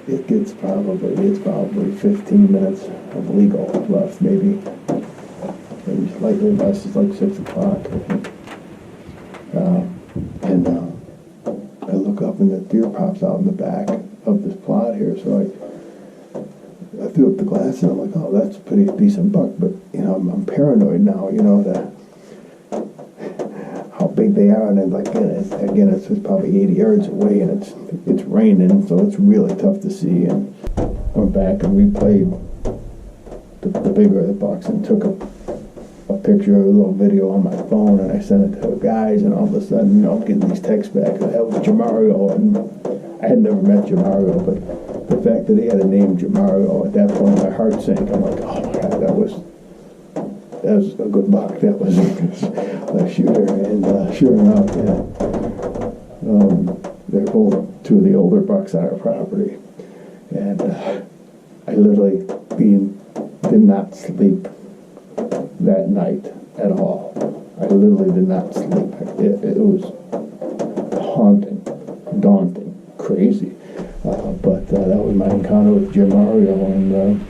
It's probably 15 minutes of legal left, maybe slightly less. It's like 6 o'clock, I think. And I look up and the deer pops out in the back of this plot here. So I threw up the glass and I'm like, oh, that's a pretty decent buck. But I'm paranoid now. That how big they are, and then like again, it's probably 80 yards away, and it's raining, so it's really tough to see. And went back and replayed the bigger of the bucks and took a picture, a little video on my phone, and I sent it to the guys. And all of a sudden, I'm getting these texts back. That was Jamario, and I had never met Jamario, but the fact that he had a name Jamario, at that point, my heart sank. I'm like, oh my God, that was a good buck. That was a shooter, and sure enough, they're both two of the older bucks on our property, and I literally did not sleep that night at all. I literally did not sleep. It was haunting, daunting, crazy, but that was my encounter with Jim Mario, and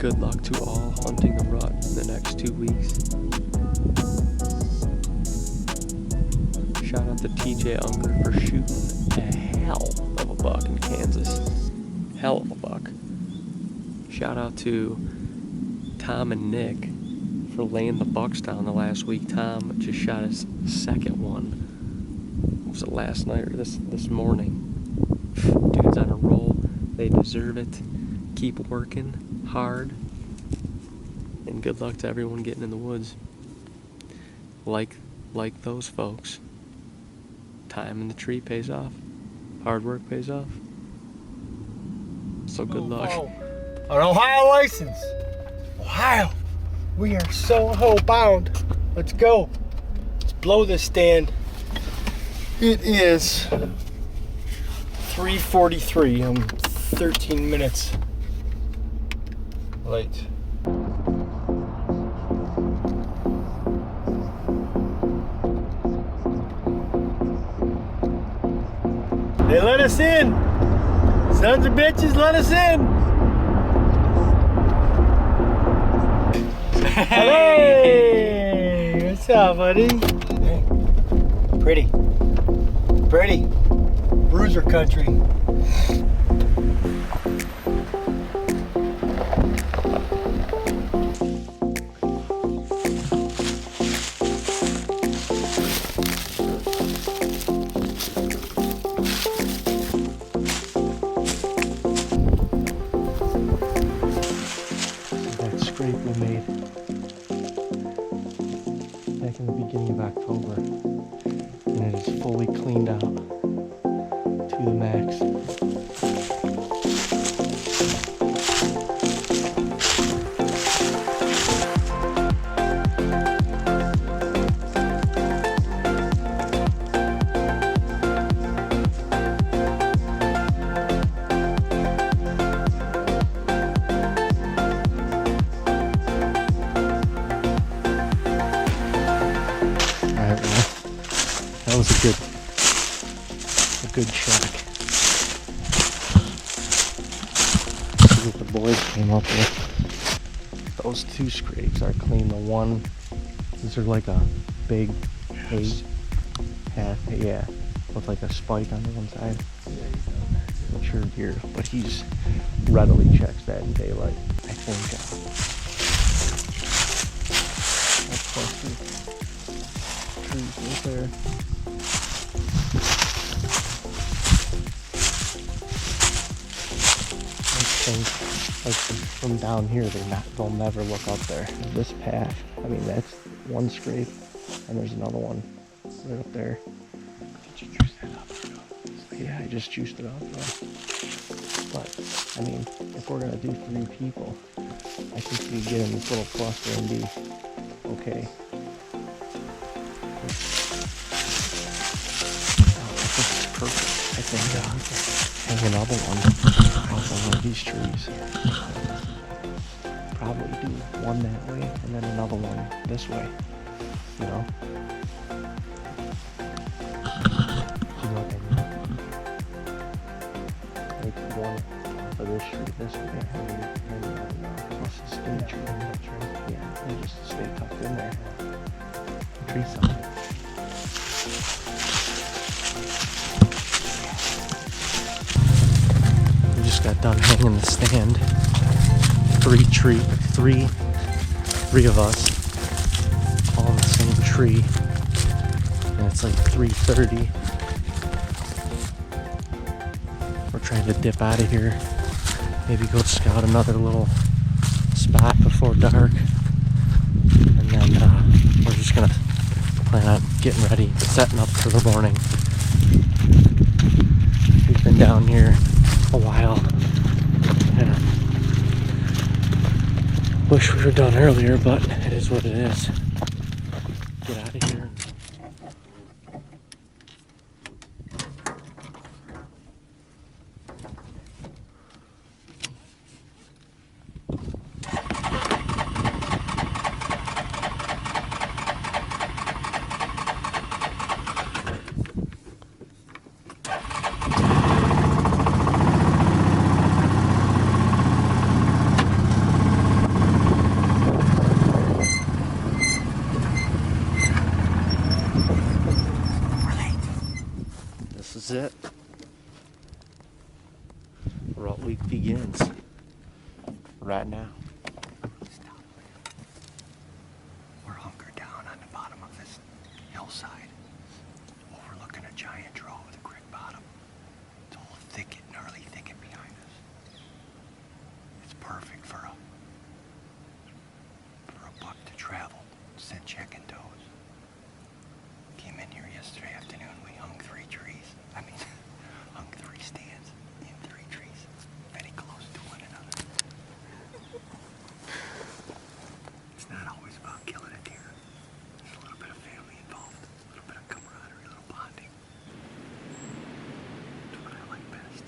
Good luck to all hunting the rut in the next 2 weeks. Shout out to TJ Unger for shooting a hell of a buck in Kansas. Hell of a buck. Shout out to Tom and Nick for laying the bucks down the last week. Tom just shot his second one. Was it last night or this morning? Dude's on a roll. They deserve it. Keep working hard. And good luck to everyone getting in the woods. Like those folks. Time in the tree pays off. Hard work pays off. So good luck. An Ohio license. Ohio. We are so Ohio bound. Let's go. Let's blow this stand. It is 3:43. I'm 13 minutes late. They let us in. Sons of bitches, let us in. Hey, what's up, buddy? Hey. Pretty. Bruiser country. Scrape we made back in the beginning of October, and it is fully cleaned out to the max. That was a good shack. See what the boys came up with. Those two scrapes are clean. The one, these are like a big 8 half, yeah, with like a spike on the one side. Mature deer, but he's readily checks that in daylight. I think that's close to trees right there. Like from down here, they'll never look up there. This path, I mean, that's one scrape, and there's another one right up there. Did you juice that up? Yeah, I just juiced it up. But I mean, if we're gonna do 3 people, I think we get in this little cluster and be okay. I think it's perfect. I think hang another one off of one of these trees. Probably do one that way and then another one this way. You know? You know what I mean? Like one off of this tree this way and the other one across the stage tree. Yeah, and just stay tucked in there. Tree side. Got done hanging the stand. 3 of us, all in the same tree, and it's like 3:30. We're trying to dip out of here, maybe go scout another little spot before dark, and then we're just gonna plan on getting ready, setting up for the morning. We've been down here a while. Yeah. Wish we were done earlier, but it is what it is. Get out of here. it. Rut week begins right now. We're hunkered down on the bottom of this hillside, overlooking a giant draw with a creek bottom. It's a whole thicket, gnarly thicket behind us. It's perfect for a buck to travel, send chicken toes. Came in here yesterday afternoon, we hung 3 trees. Hung 3 stands in 3 trees, very close to one another. It's not always about killing a deer. There's a little bit of family involved, a little bit of camaraderie, a little bonding. That's what I like best.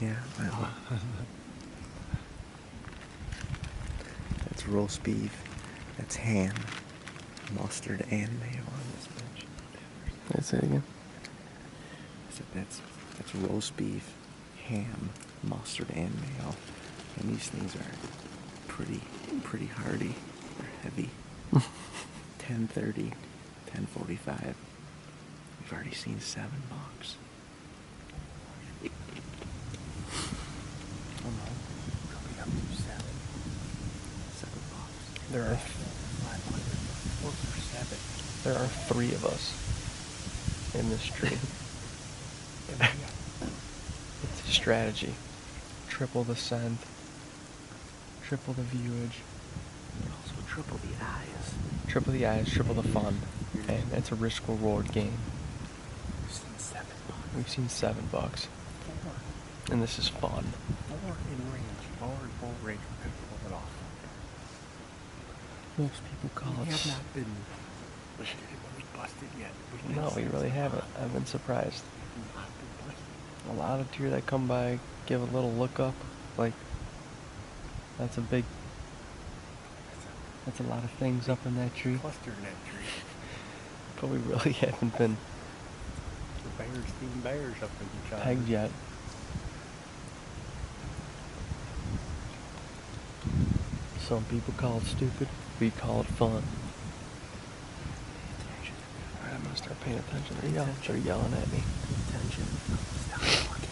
Yeah, well, that's roast beef, that's ham, mustard, and mayo on this bitch. That's it again. So that's roast beef, ham, mustard, and mayo. And these things are pretty hearty. They're heavy. 10:30, 10:45. We've already seen $7. There are 3 of us in this tree. It's a strategy. Triple the scent, triple the viewage, Also triple the eyes. triple the eyes, triple the fun, and it's a risk-reward game. We've seen $7. We've seen $7, 4. and this is fun. 4 in range. 4 in full range. We could pull it off. Most people call We it. have not been busted yet. No, we really haven't. I've been surprised. A lot of deer that come by give a little look up, like that's a lot of things up in that tree. Cluster in that tree. But we really haven't been The bears seen bears up in each other. pegged yet. Some people call it stupid, we call it fun. Alright, I'm gonna start paying attention. They're yelling at me. Attention. Stop talking.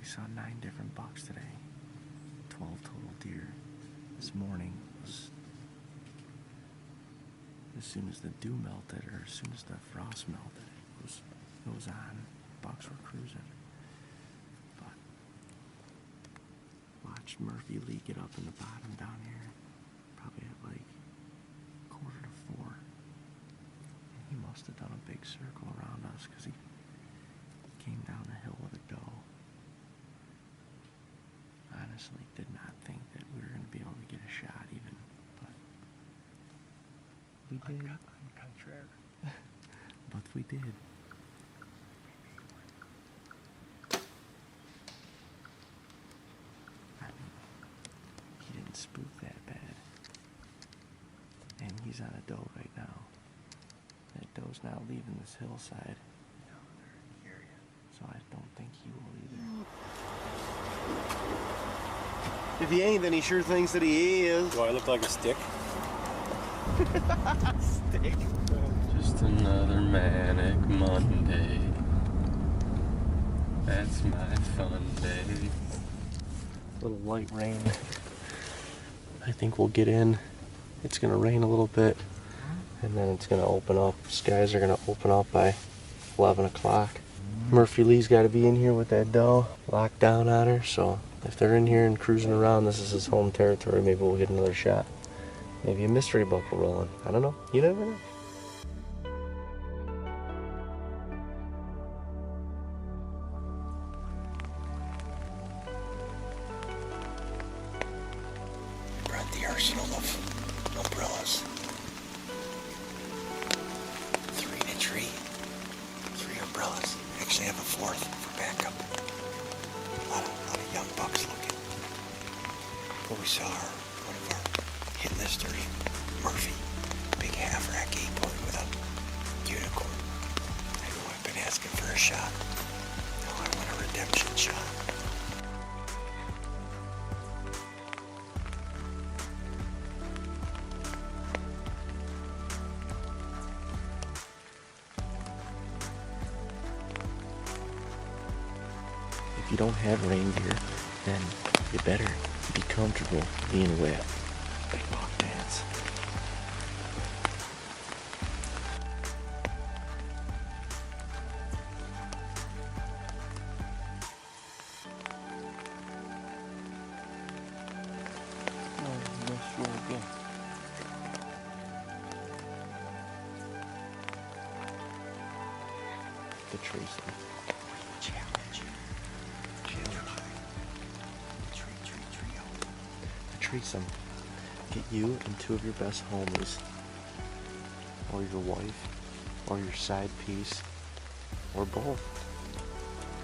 saw 9 different bucks today. 12 total deer. This morning was, as soon as the dew melted, or as soon as the frost melted, it was on. Bucks were cruising. But watched Murphy Lee get up in the bottom down here, probably at like 3:45. And he must have done a big circle around us because he came down the hill with a doe. Honestly, did not think that we were going to be able to get a shot even, but we did. On contraire. But we did. I mean, he didn't spook that bad. And he's on a doe right now. That doe's now leaving this hillside. No, they're in here. So I don't think he will either. If he ain't, then he sure thinks that he is. Do I look like a stick? Stick. Just another manic Monday. That's my fun day. Little light rain. I think we'll get in. It's gonna rain a little bit, and then it's gonna open up. Skies are gonna open up by 11 o'clock. Murphy Lee's got to be in here with that doe, locked down on her. So if they're in here and cruising around, this is his home territory. Maybe we'll get another shot. Maybe a mystery buck will roll in. I don't know. You never know. Brought the arsenal of umbrellas. 3 in a tree. 3 umbrellas. Actually have a 4th for backup. A lot of young bucks looking. But we saw one of our hit listers, Murphy, big half-rack 8-point with a unicorn. I know I've been asking for a shot. Now I want a redemption shot. If you don't have reindeer, then you better be comfortable being wet. Big buck dance. The trees. Challenge. Threesome. Get you and 2 of your best homies, or your wife, or your side piece, or both.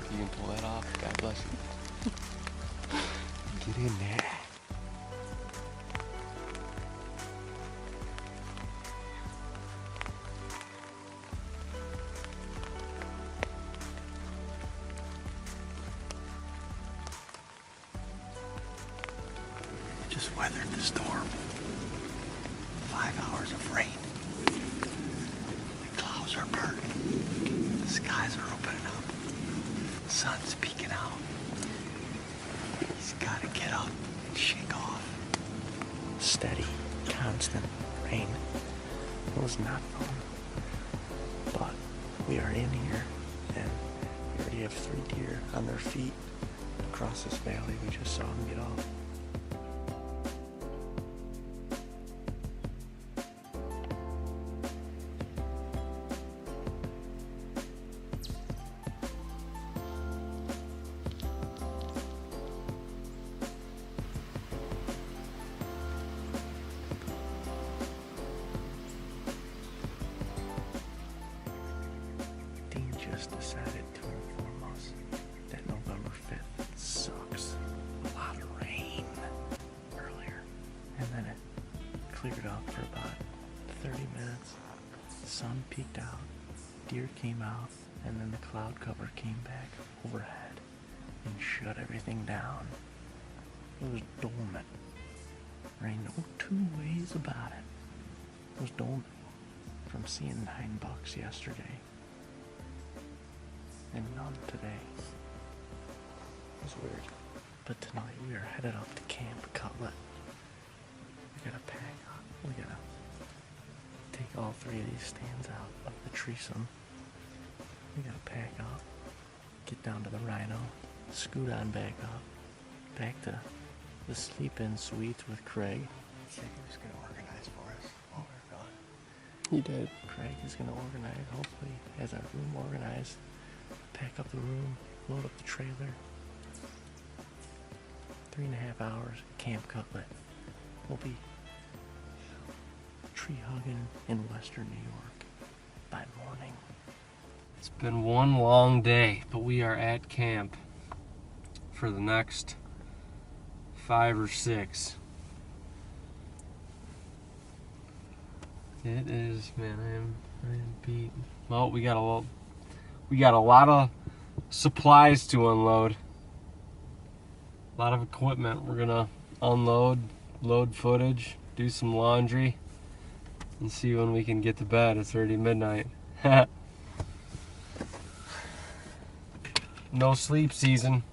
If you can pull that off, God bless you. Get in there. Just weathered the storm. 5 hours of rain. The clouds are parting. The skies are opening up. The sun's peeking out. He's got to get up and shake off. Steady, constant rain. It was not fun. But we are in here, and we already have 3 deer on their feet across this valley. We just saw them get off. Just decided to inform us that November 5th sucks. A lot of rain earlier. And then it cleared up for about 30 minutes. The sun peeked out, deer came out, and then the cloud cover came back overhead and shut everything down. It was dormant. There ain't no 2 ways about it. It was dormant from seeing 9 bucks yesterday. And none today. was weird. But tonight we are headed up to Camp Cutlet. We gotta pack up. We gotta take all 3 of these stands out of the tree sum. We gotta pack up, get down to the Rhino, scoot on back up, back to the sleep-in suites with Craig. He said he was going to organize for us while we were gone. He did. Craig is gonna organize, hopefully, has our room organized. Pack up the room, load up the trailer. 3.5 hours, Camp Cutlet. We'll be tree hugging in western New York by morning. It's been one long day, but we are at camp for the next 5 or 6. It is, man, I am beat. Well, we got a lot of supplies to unload. A lot of equipment. We're gonna unload, load footage, do some laundry, and see when we can get to bed. It's already midnight. No sleep season.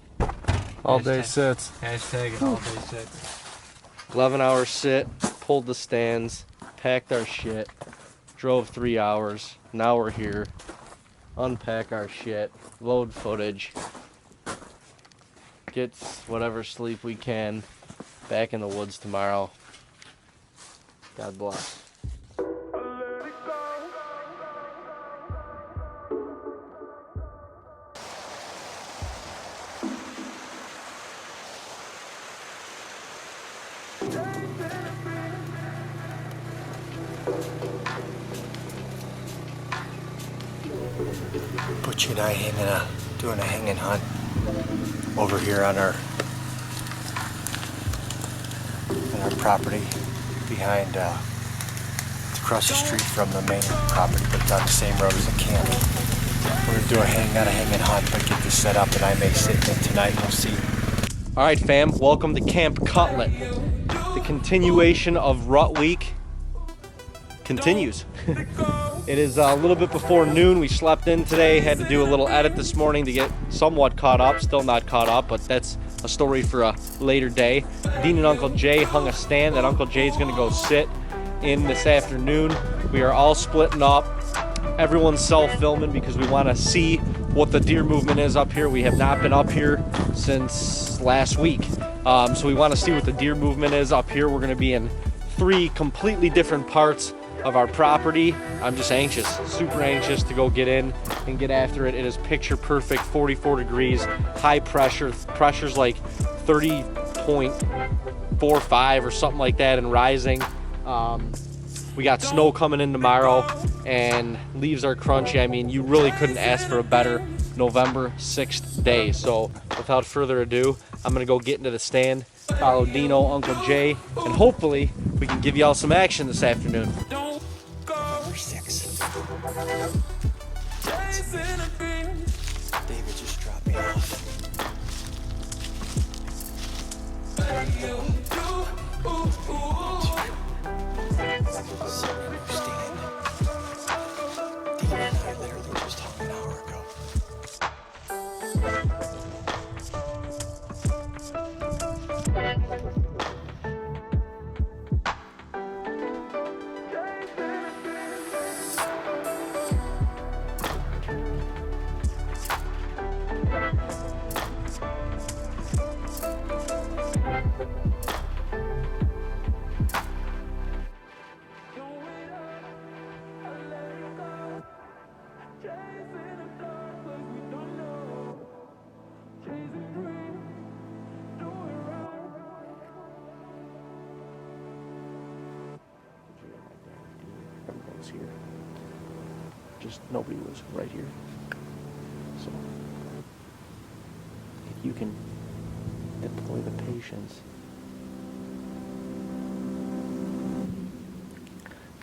All day sits. Hashtag all day sits. 11-hour sit, pulled the stands, packed our shit, drove 3 hours. Now we're here. Unpack our shit, load footage, get whatever sleep we can, back in the woods tomorrow. God bless. Butchie and I doing a hanging hunt over here on our property behind across the street from the main property, but it's on the same road as the camp. We're gonna do not a hanging hunt, but get this set up, and I may sit in it tonight. We'll see. All right, fam, welcome to Camp Cutlet. The continuation of Rut Week continues. It is a little bit before noon. We slept in today, had to do a little edit this morning to get somewhat caught up. Still not caught up, but that's a story for a later day. Dean and Uncle Jay hung a stand that Uncle Jay's gonna go sit in this afternoon. We are all splitting up. Everyone's self-filming because we want to see what the deer movement is up here. We have not been up here since last week. So we want to see what the deer movement is up here. We're gonna be in 3 completely different parts of our property. I'm just anxious, super anxious to go get in and get after it. It is picture perfect, 44 degrees, high pressure. Pressure's like 30.45 or something like that and rising. We got snow coming in tomorrow and leaves are crunchy. I mean, you really couldn't ask for a better November 6th day. So without further ado, I'm gonna go get into the stand, follow Dino, Uncle Jay, and hopefully we can give y'all some action this afternoon. Number 6. David just dropped me off. Dean and I literally just hung an hour ago. Everyone's here. Just nobody was right here. So if you can deploy the patience,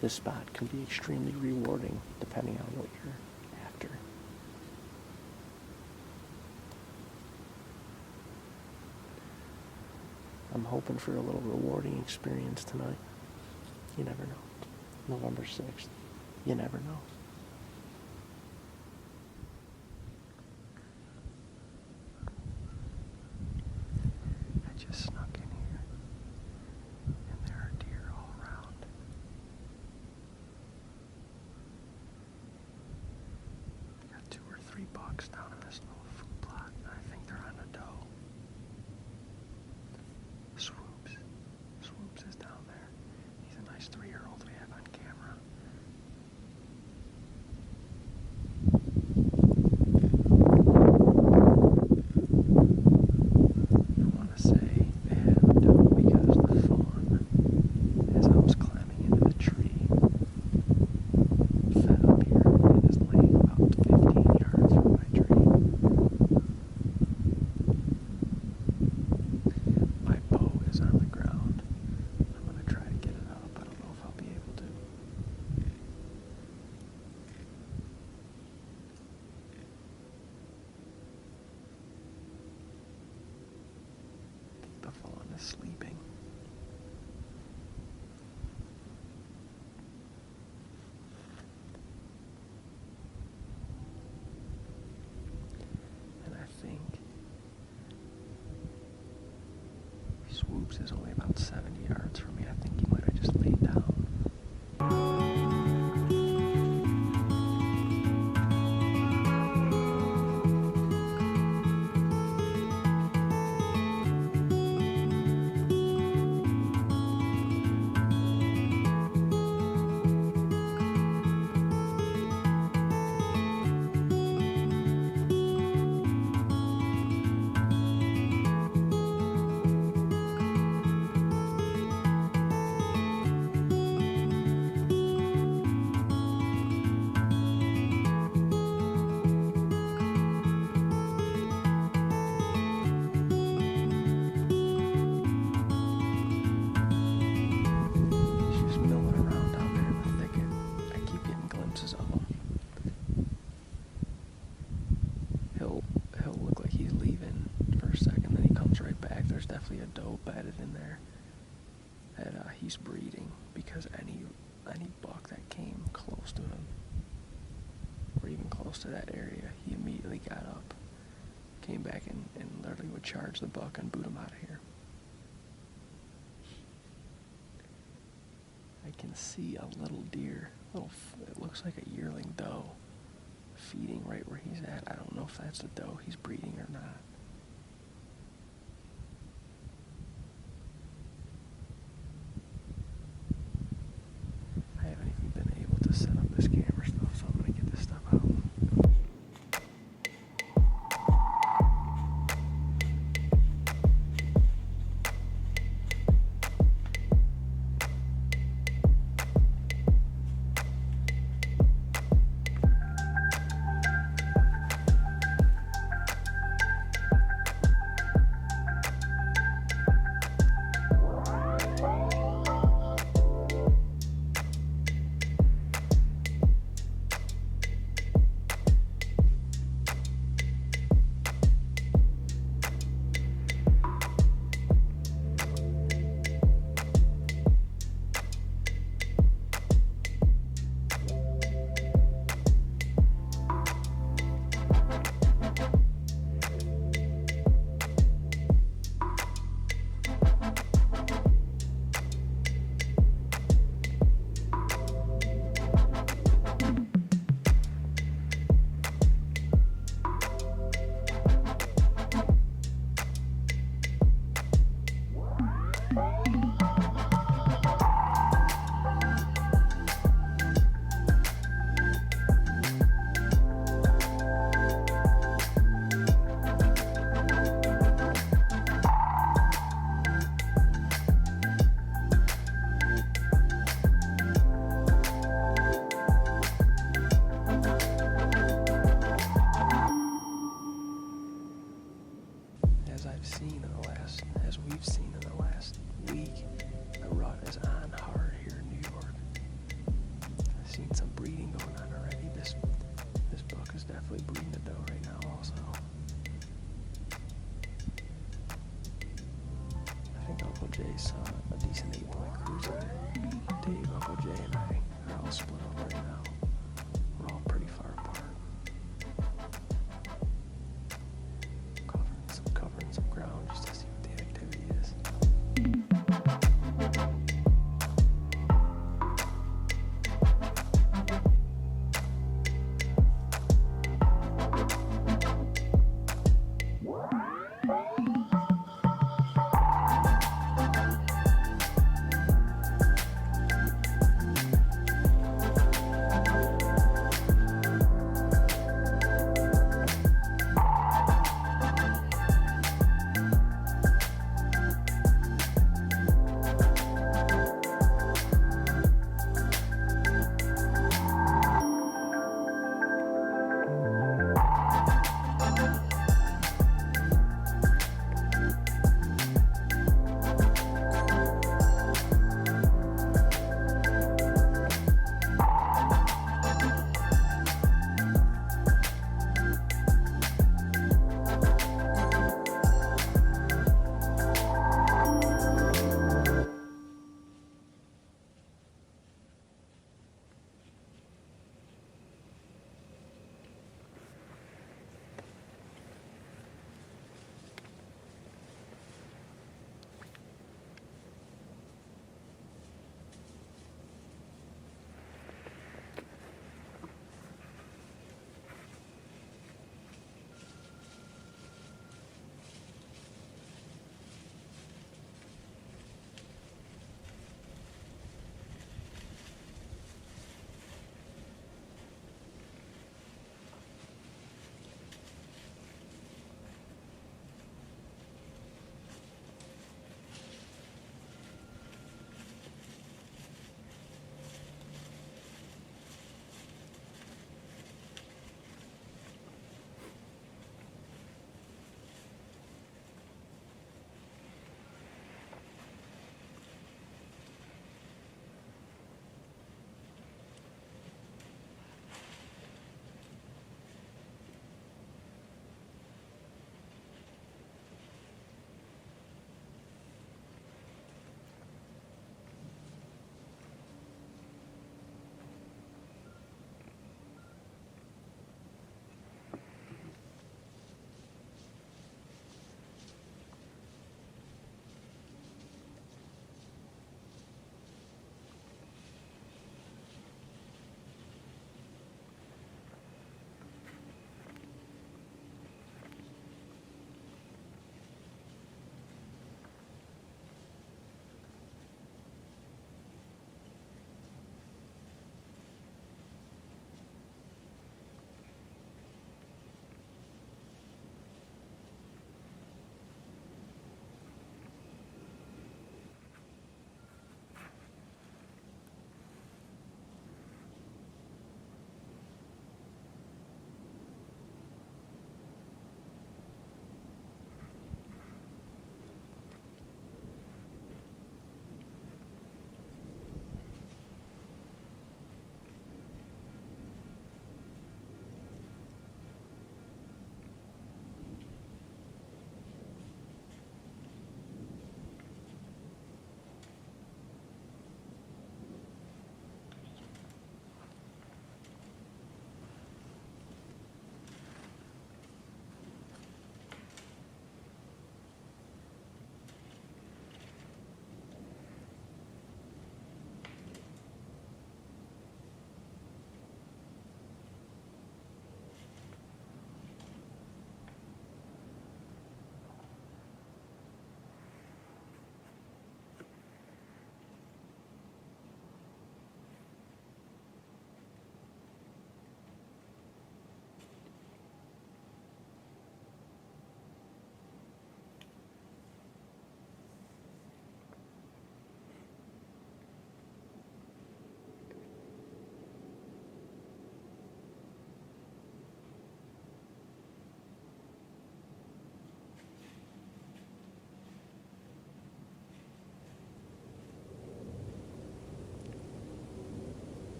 this spot can be extremely rewarding depending on what you're after. I'm hoping for a little rewarding experience tonight. You never know. November 6th. You never know. bucks down in this little food plot. I think they're on a doe. Swoops is down there. He's a nice 3-year-old we have on camera. I want to say they had a doe because the fawn, as I was climbing into the tree, fed up here and is laying about 15 yards from my tree. My bow is on the ground. I'm going to try to get it up. I don't know if I'll be able to. I think the fawn is sleeping. And I think Swoops is only about 70 yards from me. I think he might have just laid down. He's just milling around down there in the thicket. I keep getting glimpses of him. He'll look like he's leaving for a second, then he comes right back. There's definitely a doe bedded in there that he's breeding, because any buck that came close to him, or even close to that area, he immediately got up, came back and literally would charge the buck and boot him out of here. I can see a little deer, it looks like a yearling doe, feeding right where he's at. I don't know if that's the doe he's breeding or not. I haven't even been able to set up this camera stuff, so I'm gonna get this stuff out.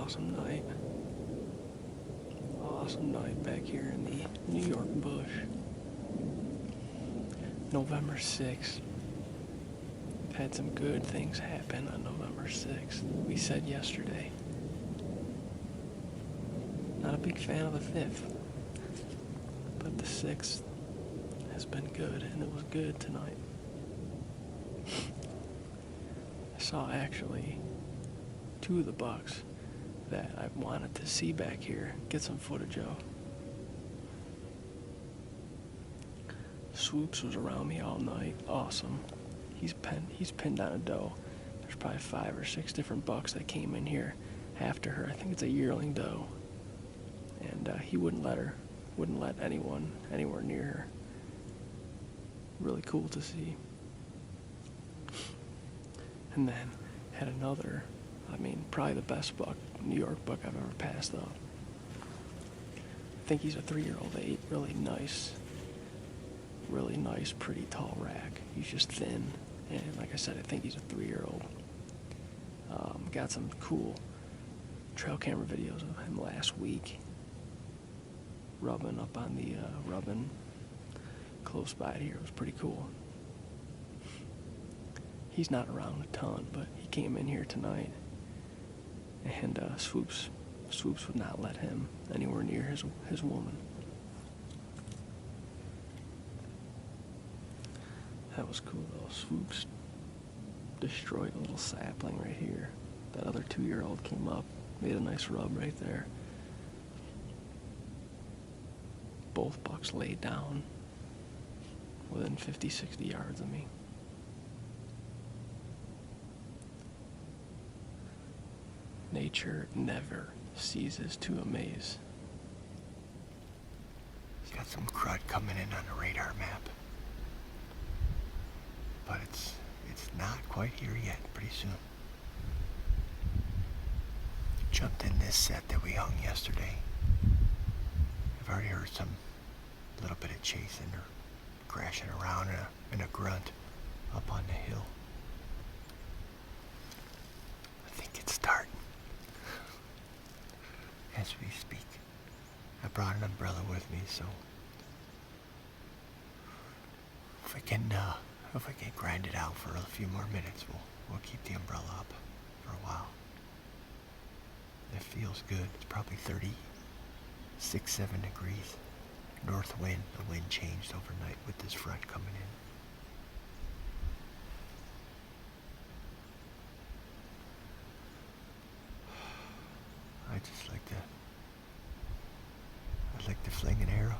awesome night. Awesome night back here in the New York bush. November 6th. Had some good things happen on November 6th. We said yesterday. Not a big fan of the 5th. But the 6th has been good, and it was good tonight. I saw actually 2 of the bucks that I wanted to see back here, get some footage of. Swoops was around me all night. Awesome. He's pinned on a doe. There's probably 5 or 6 different bucks that came in here after her. I think it's a yearling doe. And he wouldn't let anyone anywhere near her. Really cool to see. And then had another, probably the best buck, New York buck I've ever passed up. I think he's a 3-year-old 8, really nice, pretty tall rack. He's just thin, and like I said, I think he's a 3-year-old. Got some cool trail camera videos of him last week, rubbing up on the rubbing close by here. It was pretty cool. He's not around a ton, but he came in here tonight, and Swoops would not let him anywhere near his woman. That was cool though. Swoops destroyed a little sapling right here. That other 2-year-old came up, made a nice rub right there. Both bucks laid down within 50, 60 yards of me. Nature never ceases to amaze. He's got some crud coming in on the radar map. But it's not quite here yet, pretty soon. Jumped in this set that we hung yesterday. I've already heard some little bit of chasing or crashing around and a grunt up on the hill. I think it's starting as we speak. I brought an umbrella with me, so if we can grind it out for a few more minutes, we'll keep the umbrella up for a while. It feels good. It's probably 36, 7 degrees. North wind. The wind changed overnight with this front coming in. I'd like to fling an arrow.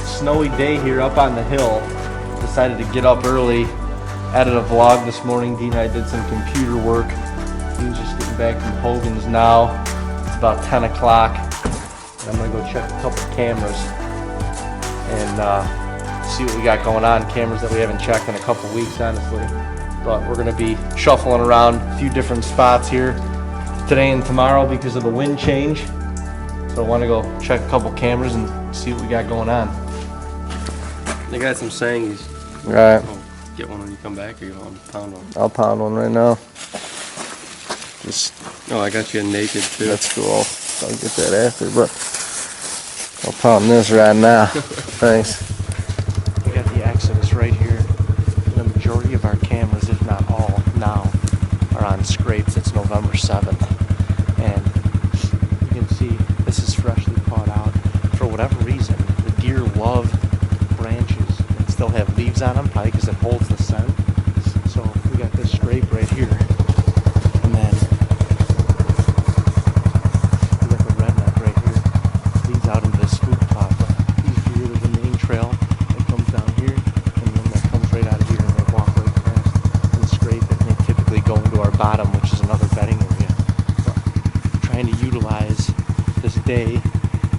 snowy day here up on the hill. Decided to get up early, edit a vlog this morning. Dean and I did some computer work. Dean's just getting back from Hogan's now. It's about 10 o'clock. I'm gonna go check a couple cameras and see what we got going on. Cameras that we haven't checked in a couple weeks, honestly. But we're gonna be shuffling around a few different spots here today and tomorrow because of the wind change. So I want to go check a couple cameras and see what we got going on. They got some Sangies. All right. Oh, get one when you come back, or you want to pound one? I'll pound one right now. Just Oh, I got you a naked too. that's cool. I'll get that after, but I'll pound this right now. Thanks. We got the Exodus right here. The majority of our cameras, if not all, now are on scrapes. It's November 7th, and you can see this is freshly caught out. For whatever reason, the deer love branches that still have leaves on them, probably because it holds the scent. So we got this scrape right here, and then we got the redneck right here. Leads out into this food plot. But these deer, there's a main trail that comes down here, and one that comes right out of here, and they walk right past and scrape it. And they typically go into our bottom, which is another bedding area. But trying to utilize this day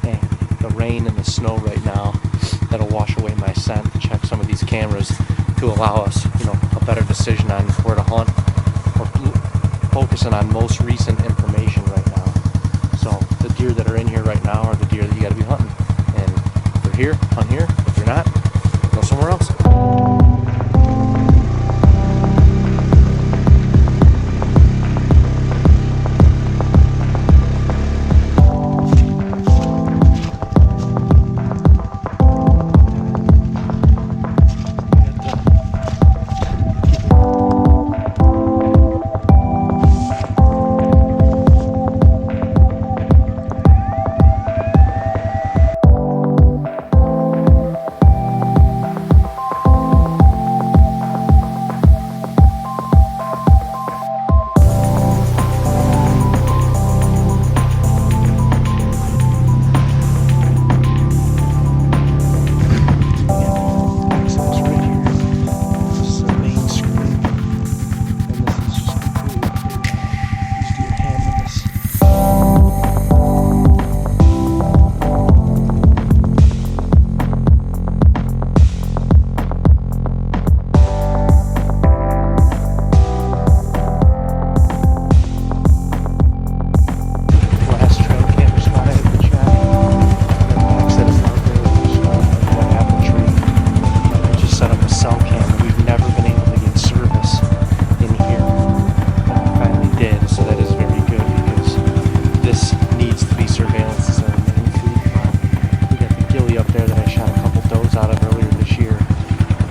and the rain and the snow right now that'll wash away my scent to check some of these cameras to allow us, a better decision on where to hunt. We're focusing on most recent information right now. So the deer that are in here right now are the deer that you got to be hunting. And if they're here, hunt here. If you're not, go somewhere else.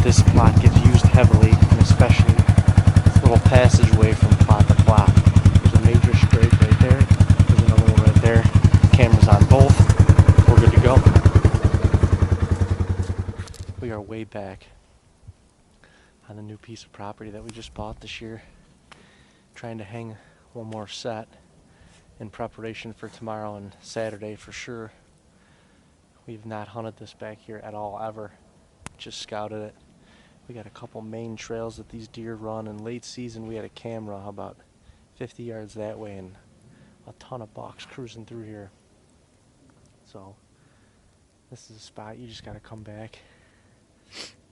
This plot gets used heavily, and especially this little passageway from plot to plot. There's a major scrape right there. There's another one right there. Cameras on both. We're good to go. We are way back on the new piece of property that we just bought this year. Trying to hang one more set in preparation for tomorrow and Saturday for sure. We've not hunted this back here at all ever. Just scouted it. We got a couple main trails that these deer run. In late season we had a camera about 50 yards that way and a ton of bucks cruising through here. So this is a spot you just gotta come back,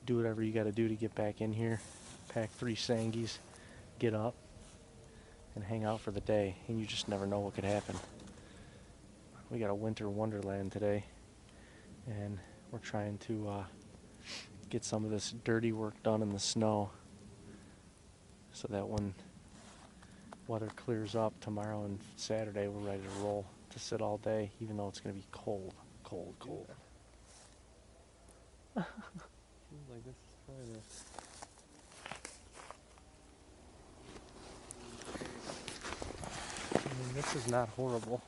do whatever you gotta do to get back in here, pack 3 Sangies, get up and hang out for the day, and you just never know what could happen. We got a winter wonderland today, and we're trying to get some of this dirty work done in the snow so that when weather clears up tomorrow and Saturday, we're ready to roll to sit all day, even though it's going to be cold. Seems like this is probably I mean, this is not horrible.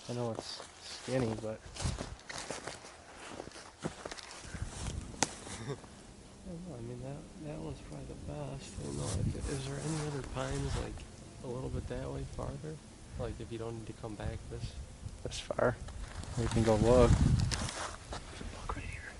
I know it's skinny, but I don't know, I mean that one's probably the best. I don't know. Is there any other pines like a little bit that way farther? Like if you don't need to come back this far. We can go look. look right here.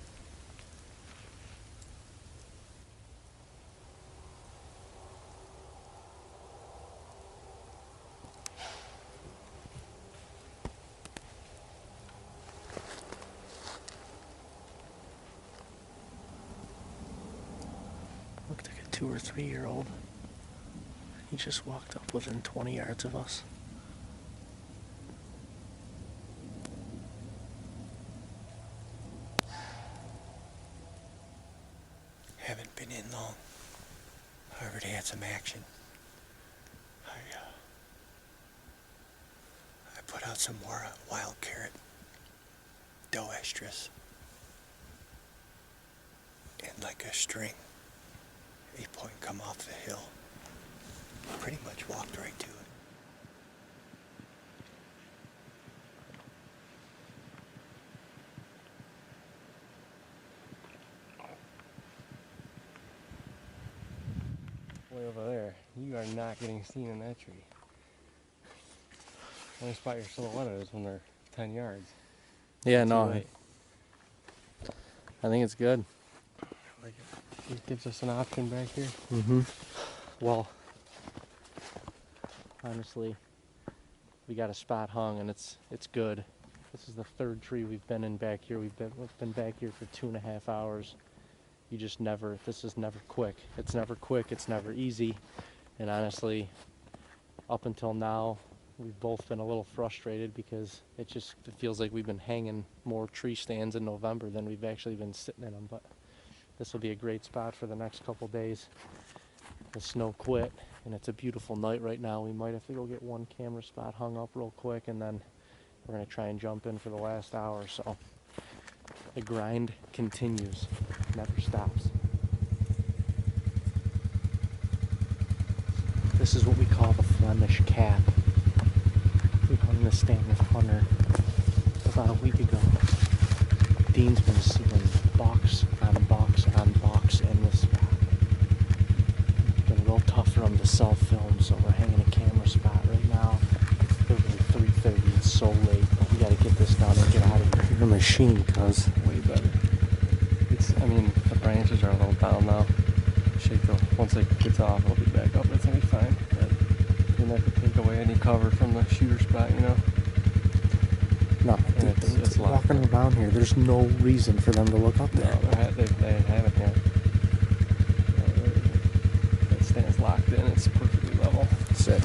2 or 3 year old. He just walked up within 20 yards of us. Haven't been in long. I already had some action. I put out some more wild carrot, doe estrus, and like a string, 8-point come off the hill. Pretty much walked right to it. Way over there. You are not getting seen in that tree. The only spot your silhouette is when they're 10 yards. Yeah, Too no, late. I think it's good. Like it gives us an option back here. Mm-hmm. Well, honestly, we got a spot hung and it's good. This is the third tree we've been in back here. We've been back here for 2.5 hours. You just never, this is never quick. It's never quick, it's never easy. And honestly, up until now, we've both been a little frustrated because it feels like we've been hanging more tree stands in November than we've actually been sitting in them. But this will be a great spot for the next couple days. The snow quit and it's a beautiful night right now. We might have to go get one camera spot hung up real quick and then we're gonna try and jump in for the last hour. So the grind continues, never stops. This is what we call the Flemish cap. We hung this stand with Hunter about a week ago. Dean's been seeing box on box on box in this spot. It's been real tough for him to self-film, so we're hanging a camera spot right now. It's literally 3:30. It's so late. We gotta get this done and get out of here. The machine, cuz. Way better. I mean, the branches are a little down now. Once it gets off, it'll be back up. It's gonna be fine. But you're not gonna take away any cover from the shooter spot, you know? No, it's walking around here. There's no reason for them to look up there. No, they haven't yet. That stand's locked in. It's perfectly level. Sick.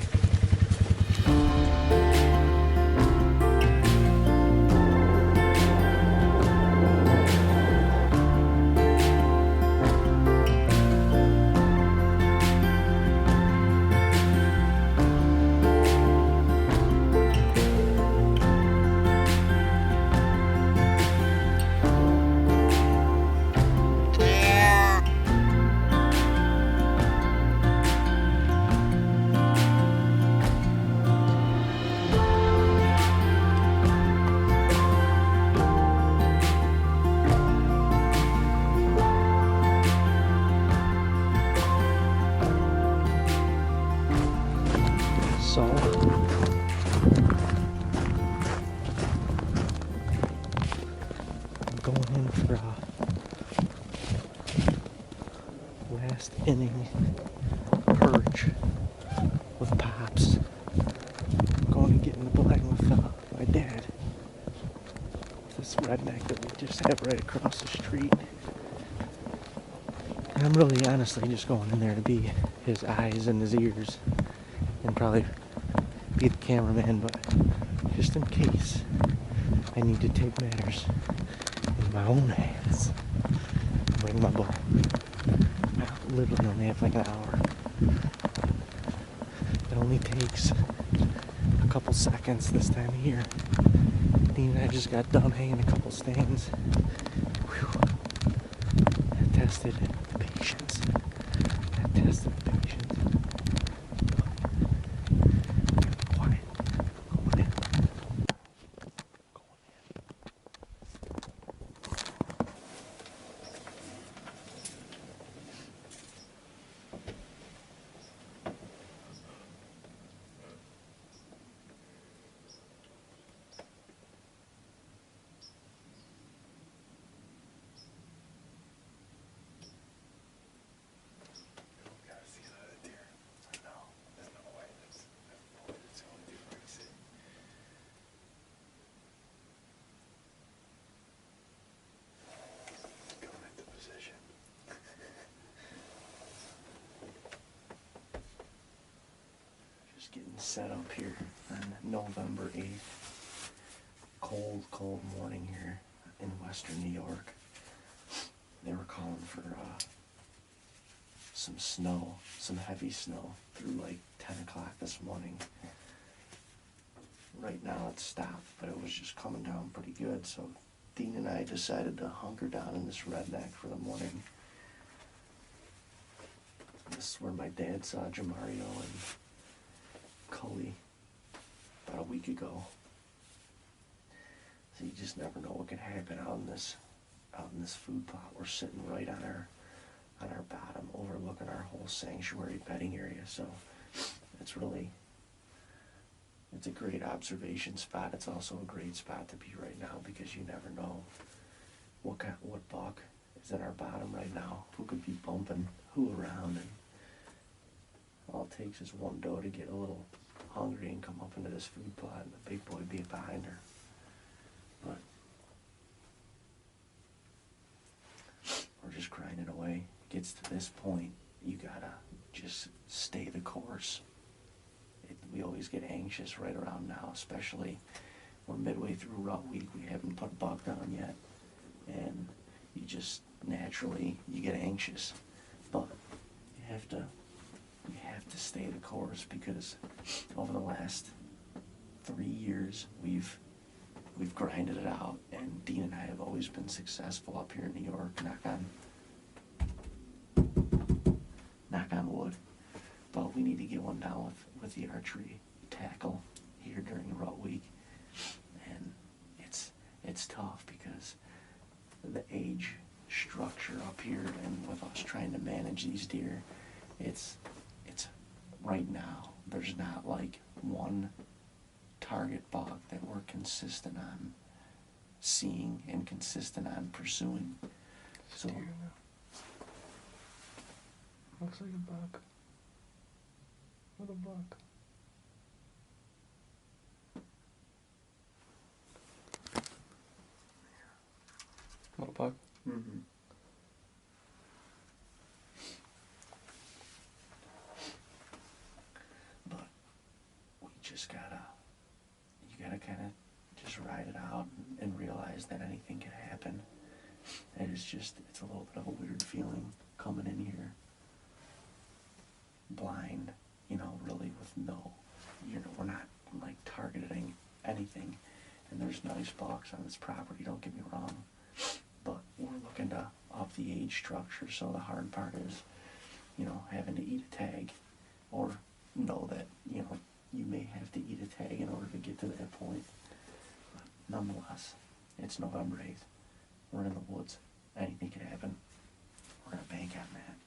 So, I'm going in for a last inning purge with Pops. I'm going to get in the blind with my dad. This redneck that we just have right across the street. And I'm really honestly just going in there to be his eyes and his ears and probably be the cameraman, but just in case I need to take matters in my own hands, bring my bow. I literally only have like an hour. It only takes a couple seconds this time of year. Dean and I just got done hanging a couple stands. Whew. That tested the patience. That tested the patience. Quiet. Going in. set up here on November 8th. Cold, cold morning here in western New York. They were calling for some snow, some heavy snow through like 10 o'clock this morning. Right now it's stopped, but it was just coming down pretty good, so Dean and I decided to hunker down in this redneck for the morning. This is where my dad saw Jamario and Cully about a week ago. So you just never know what could happen out in this food plot. We're sitting right on our bottom, overlooking our whole sanctuary bedding area. So it's a great observation spot. It's also a great spot to be right now because you never know what buck is in our bottom right now, who could be bumping who around, and all it takes is one doe to get a little hungry and come up into this food plot, and the big boy be behind her. But we're just grinding away. It gets to this point, you gotta just stay the course. We always get anxious right around now, especially we're midway through rut week. We haven't put a buck down yet, and you just naturally you get anxious. But you have to stay the course, because over the last 3 years we've grinded it out, and Dean and I have always been successful up here in New York. Knock on wood. But we need to get one down with the archery tackle here during the rut week, and it's tough because the age structure up here, and with us trying to manage these deer, it's right now there's not like one target buck that we're consistent on seeing and consistent on pursuing. So looks like a buck. What a buck. What a buck. mm-hmm. But we just you gotta kind of just ride it out and realize that anything can happen. And it's a little bit of a weird feeling coming in here blind, really with we're not like targeting anything, and there's nice bucks on this property, don't get me wrong, but we're looking to up the age structure. So the hard part is having to eat a tag, or know that you may have to eat a tag in order to get to that point. But nonetheless, it's November 8th, we're in the woods, anything can happen. We're gonna bank on that.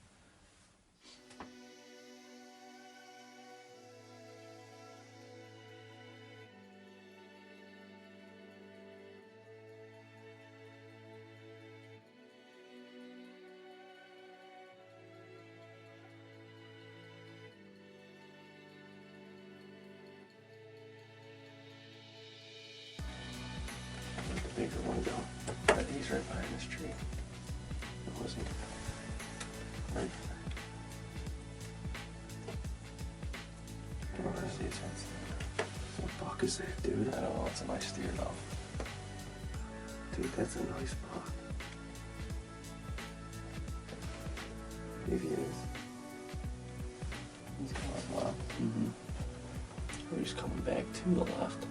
Bigger one go. But he's right behind this tree. It wasn't right there. What is this? What buck is that, dude? I don't know. It's a nice deer though. Dude, that's a nice buck. Maybe it is. He's going well. Mm-hmm. Oh, he's coming back to the left.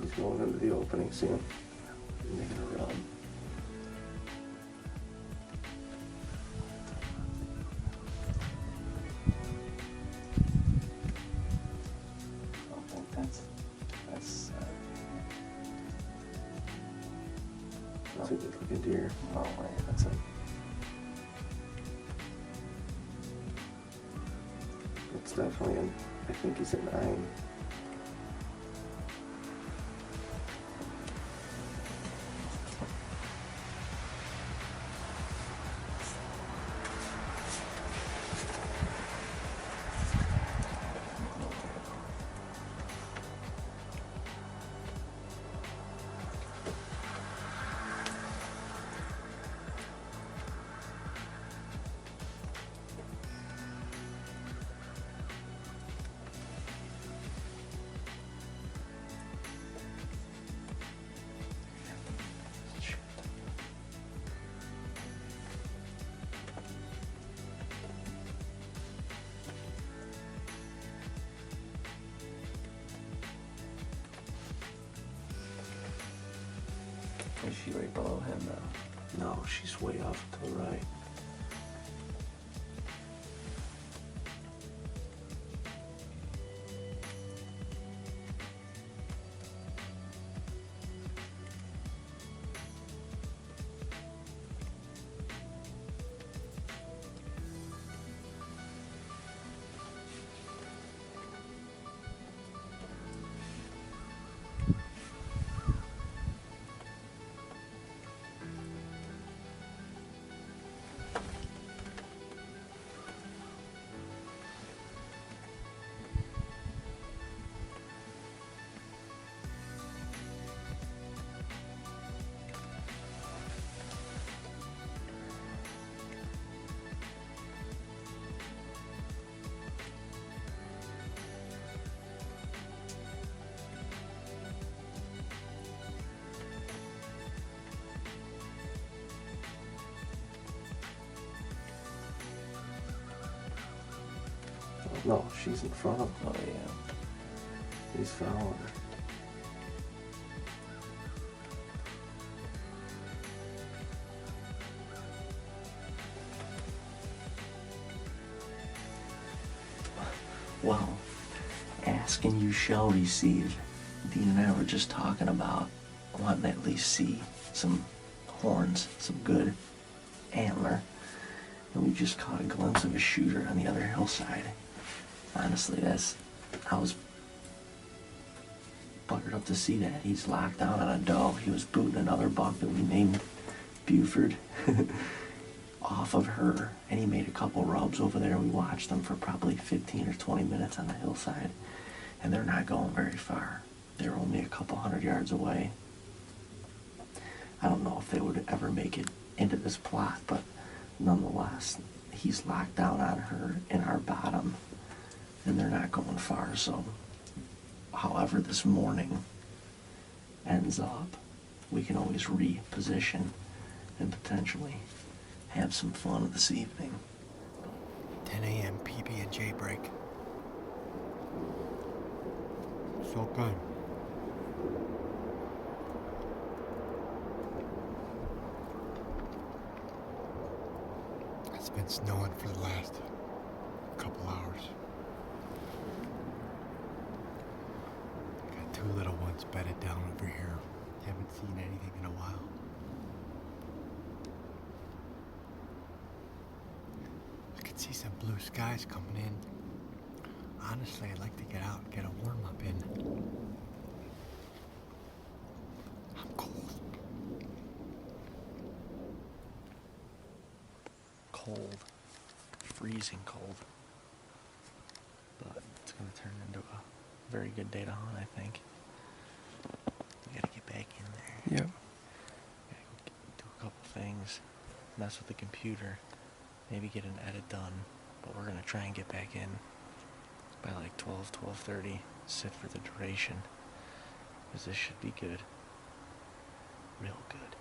He's going into the opening soon. He's making a run. I don't think that's a good looking deer. Oh man, it's definitely I think he's a 9. Is she right below him now? No, she's way off to the right. No, she's in front of him. Oh yeah. He's following her. Well, ask and you shall receive. Dean and I were just talking about wanting to at least see some horns, some good antler. And we just caught a glimpse of a shooter on the other hillside. Honestly, I was buggered up to see that. He's locked down on a doe. He was booting another buck that we named Buford off of her, and he made a couple rubs over there. We watched them for probably 15 or 20 minutes on the hillside, and they're not going very far. They're only a couple 100 yards away. I don't know if they would ever make it into this plot, but nonetheless, he's locked down on her in our bottom, and they're not going far. So however this morning ends up, we can always reposition and potentially have some fun this evening. 10 a.m. PB&J break. So good. It's been snowing for the last couple hours. Got two little ones bedded down over here. Haven't seen anything in a while. I could see some blue skies coming in. Honestly, I'd like to get out and get a warm-up in. I'm cold. Cold, freezing cold, but it's going to turn into a very good day to hunt, I think. We got to get back in there. Yep. Got to go do a couple things, mess with the computer, maybe get an edit done, but we're going to try and get back in by like 12:30, sit for the duration, because this should be good, real good.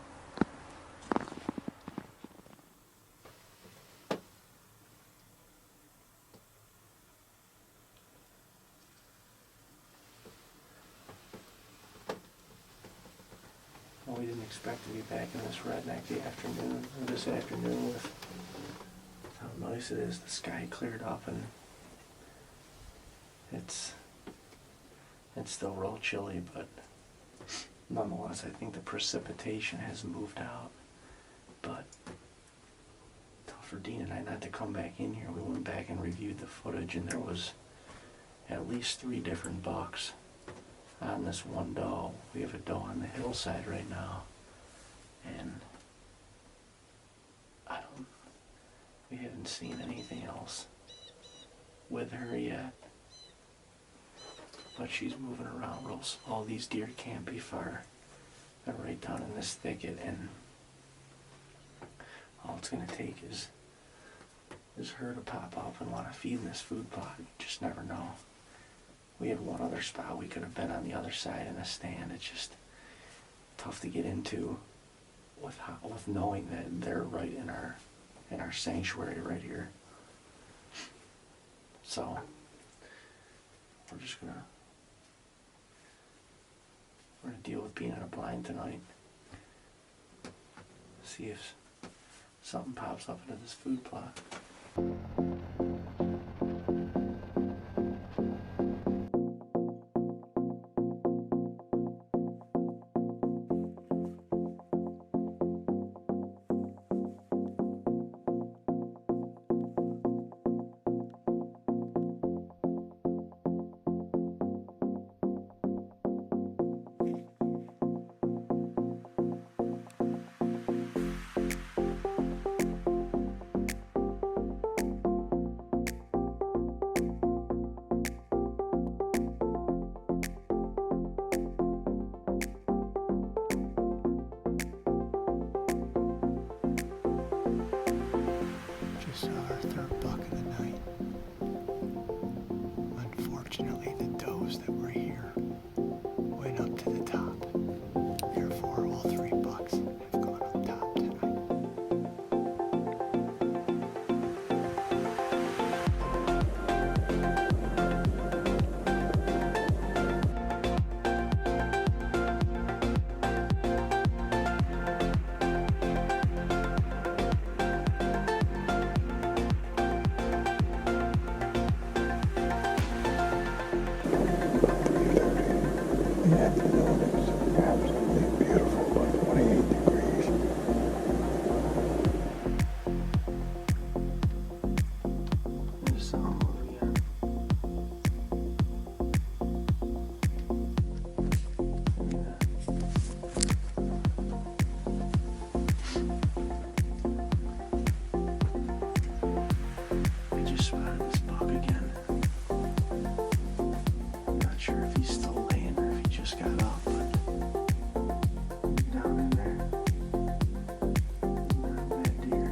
Well, we didn't expect to be back in this redneck this afternoon with how nice it is. The sky cleared up and it's still real chilly, but nonetheless, I think the precipitation has moved out. But tough for Dean and I not to come back in here. We went back and reviewed the footage, and there was at least 3 different bucks on this one doe. We have a doe on the hillside right now, and we haven't seen anything else with her yet. But she's moving around. All these deer can't be far. They're right down in this thicket, and all it's gonna take is her to pop up and want to feed in this food plot. You just never know. We had one other spot we could have been on the other side in a stand. It's just tough to get into with knowing that they're right in our sanctuary right here. So we're gonna deal with being in a blind tonight. see if something pops up into this food plot. Just saw our third buck of the night. Unfortunately, the does that were here went up to the top. Therefore, all three bucks have gone up top tonight. The afternoon is absolutely beautiful, but 28 degrees. Just saw him move again. Look at that. I just spotted this buck again. I'm not sure if he's still laying or if he just got up, but down in there. Not a bad deer.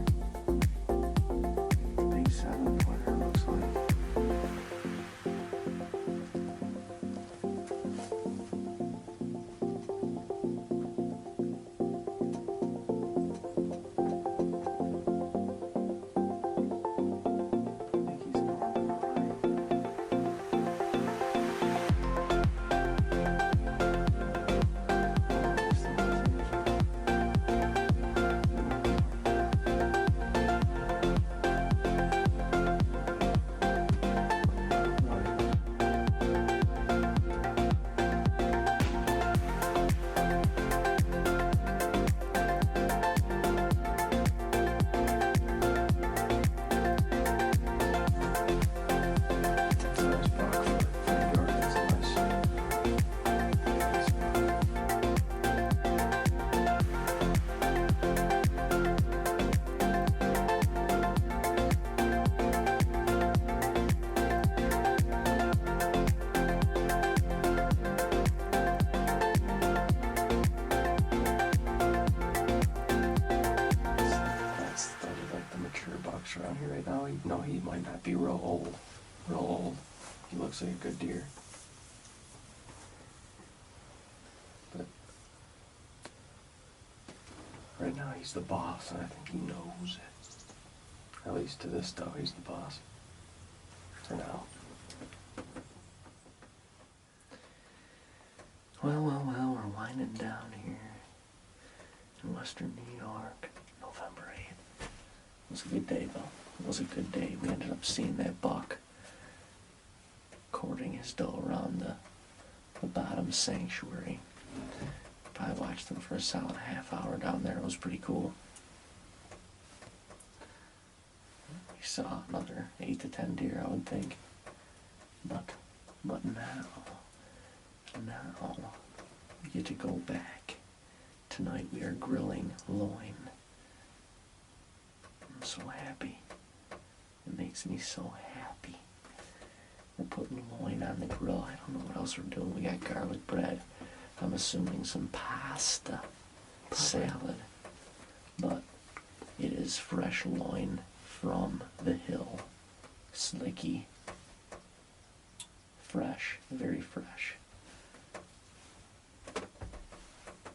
Big 7-footer looks like. I think he's normal already. That's like the mature bucks around here right now. No, he might not be real old. Real old. He looks like a good deer. But right now he's the boss, and I think he knows it. At least to this doe, he's the boss. For now. Well, we're winding down here in western New York, November 8th. It was a good day, though. It was a good day. We ended up seeing that buck courting his doe around the bottom sanctuary. Probably watched him for a solid half hour down there. It was pretty cool. We saw another 8 to 10 deer, I would think. But now we get to go back. Tonight we are grilling loin. I'm so happy. It makes me so happy. We're putting loin on the grill. I don't know what else we're doing. We got garlic bread. I'm assuming some pasta, salad. But it is fresh loin from the hill. Slicky. Fresh. Very fresh.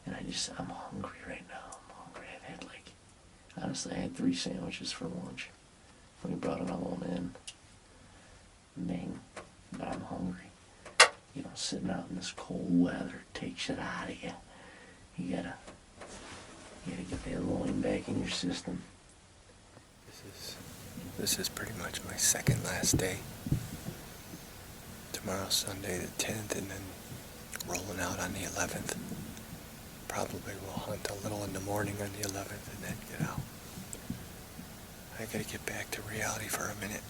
And I'm hungry right now. I'm hungry. Honestly, I had 3 sandwiches for lunch. We brought another one in. Bang. But I'm hungry. You know, sitting out in this cold weather takes it out of you. You You gotta get that loin back in your system. This is pretty much my second last day. Tomorrow's Sunday the 10th, and then rolling out on the 11th. Probably will hunt a little in the morning on the 11th and then get out. I gotta get back to reality for a minute.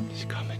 He's coming.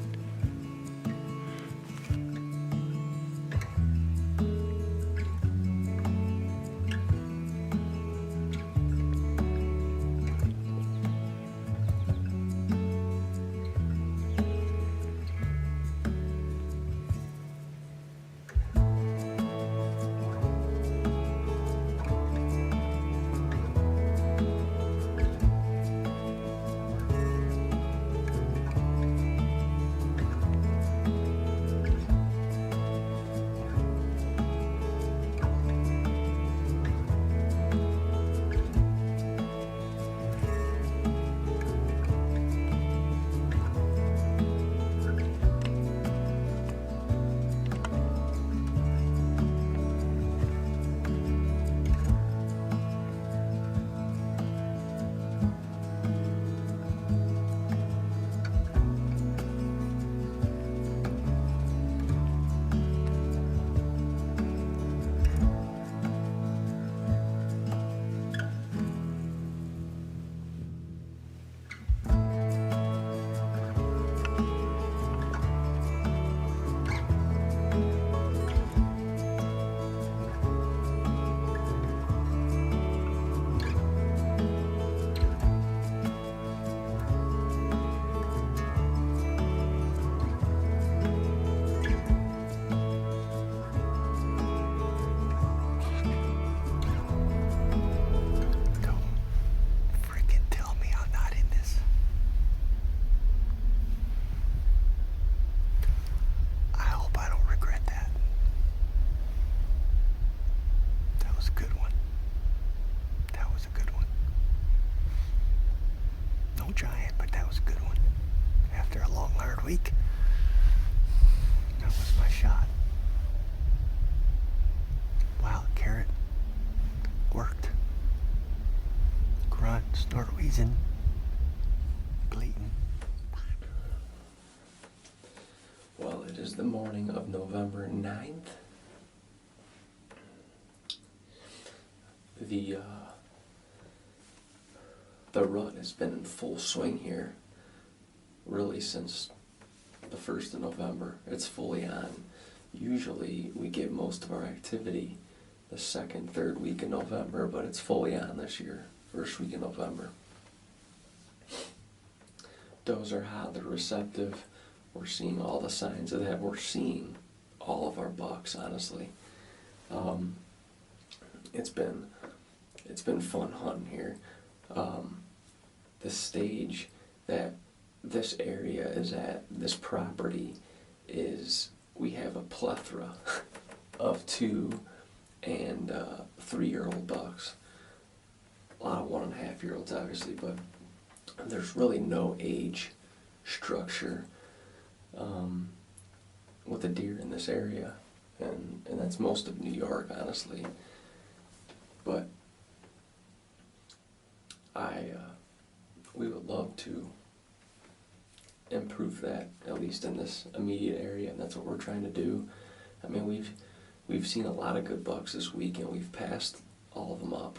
Giant, but that was a good one. After a long, hard week, that was my shot. Wild carrot worked. Grunt, snort, wheezing, bleating. Well, it is the morning of November 9th. The rut has been in full swing here, really since the 1st of November. It's fully on. Usually we get most of our activity the 2nd, 3rd week in November, but it's fully on this year, 1st week in November. Does are hot, they're receptive. We're seeing all the signs of that. We're seeing all of our bucks, honestly. It's been fun hunting here. The stage that this area is at, this property, is we have a plethora of 2 and 3-year-old bucks. A lot of 1.5-year-olds, obviously, but there's really no age structure with the deer in this area, and that's most of New York, honestly. But we would love to improve that, at least in this immediate area, and that's what we're trying to do. I mean, we've seen a lot of good bucks this week, and we've passed all of them up.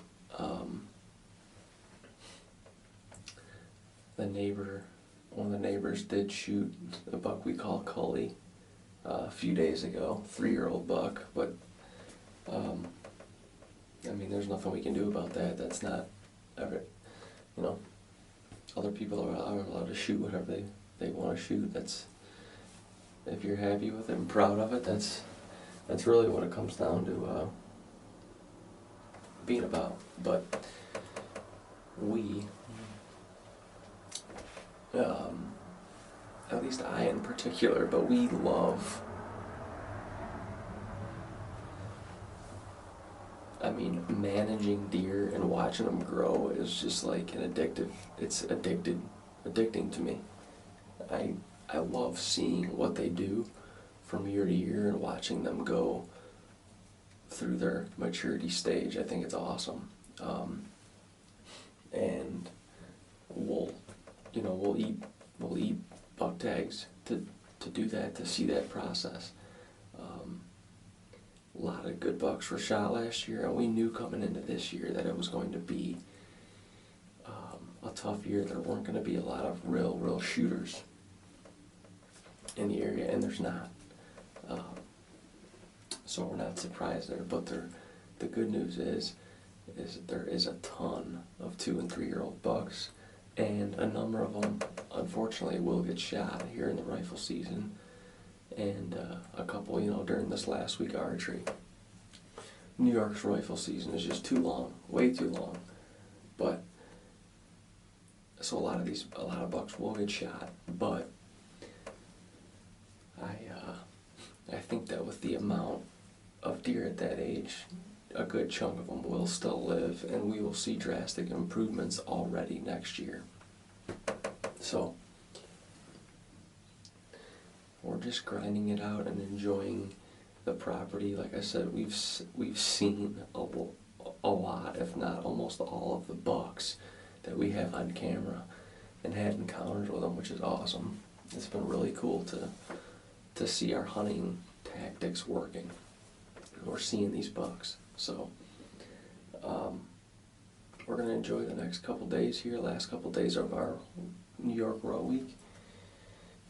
One of the neighbors did shoot a buck we call Cully a few days ago, 3-year-old buck, but I mean, there's nothing we can do about that. That's not ever, other people are allowed to shoot whatever they want to shoot. That's, if you're happy with it and proud of it, that's really what it comes down to being about. But we, at least I in particular, but we love mean, managing deer and watching them grow is just like an addictive. It's addicting to me. I love seeing what they do from year to year and watching them go through their maturity stage. I think it's awesome. And we'll eat buck tags to do that, to see that process. A lot of good bucks were shot last year, and we knew coming into this year that it was going to be a tough year. There weren't going to be a lot of real shooters in the area, and there's not. So we're not surprised there. But the good news is there is a ton of 2 and 3 year old bucks, and a number of them, unfortunately, will get shot here in the rifle season. And a couple, during this last week of archery. New York's rifle season is just too long, way too long. But so a lot of bucks will get shot. But I think that with the amount of deer at that age, a good chunk of them will still live, and we will see drastic improvements already next year. So we're just grinding it out and enjoying the property. Like I said, we've seen a lot, if not almost all, of the bucks that we have on camera, and had encounters with them, which is awesome. It's been really cool to see our hunting tactics working. We're seeing these bucks, so we're gonna enjoy the next couple days here, last couple days of our New York Raw Week.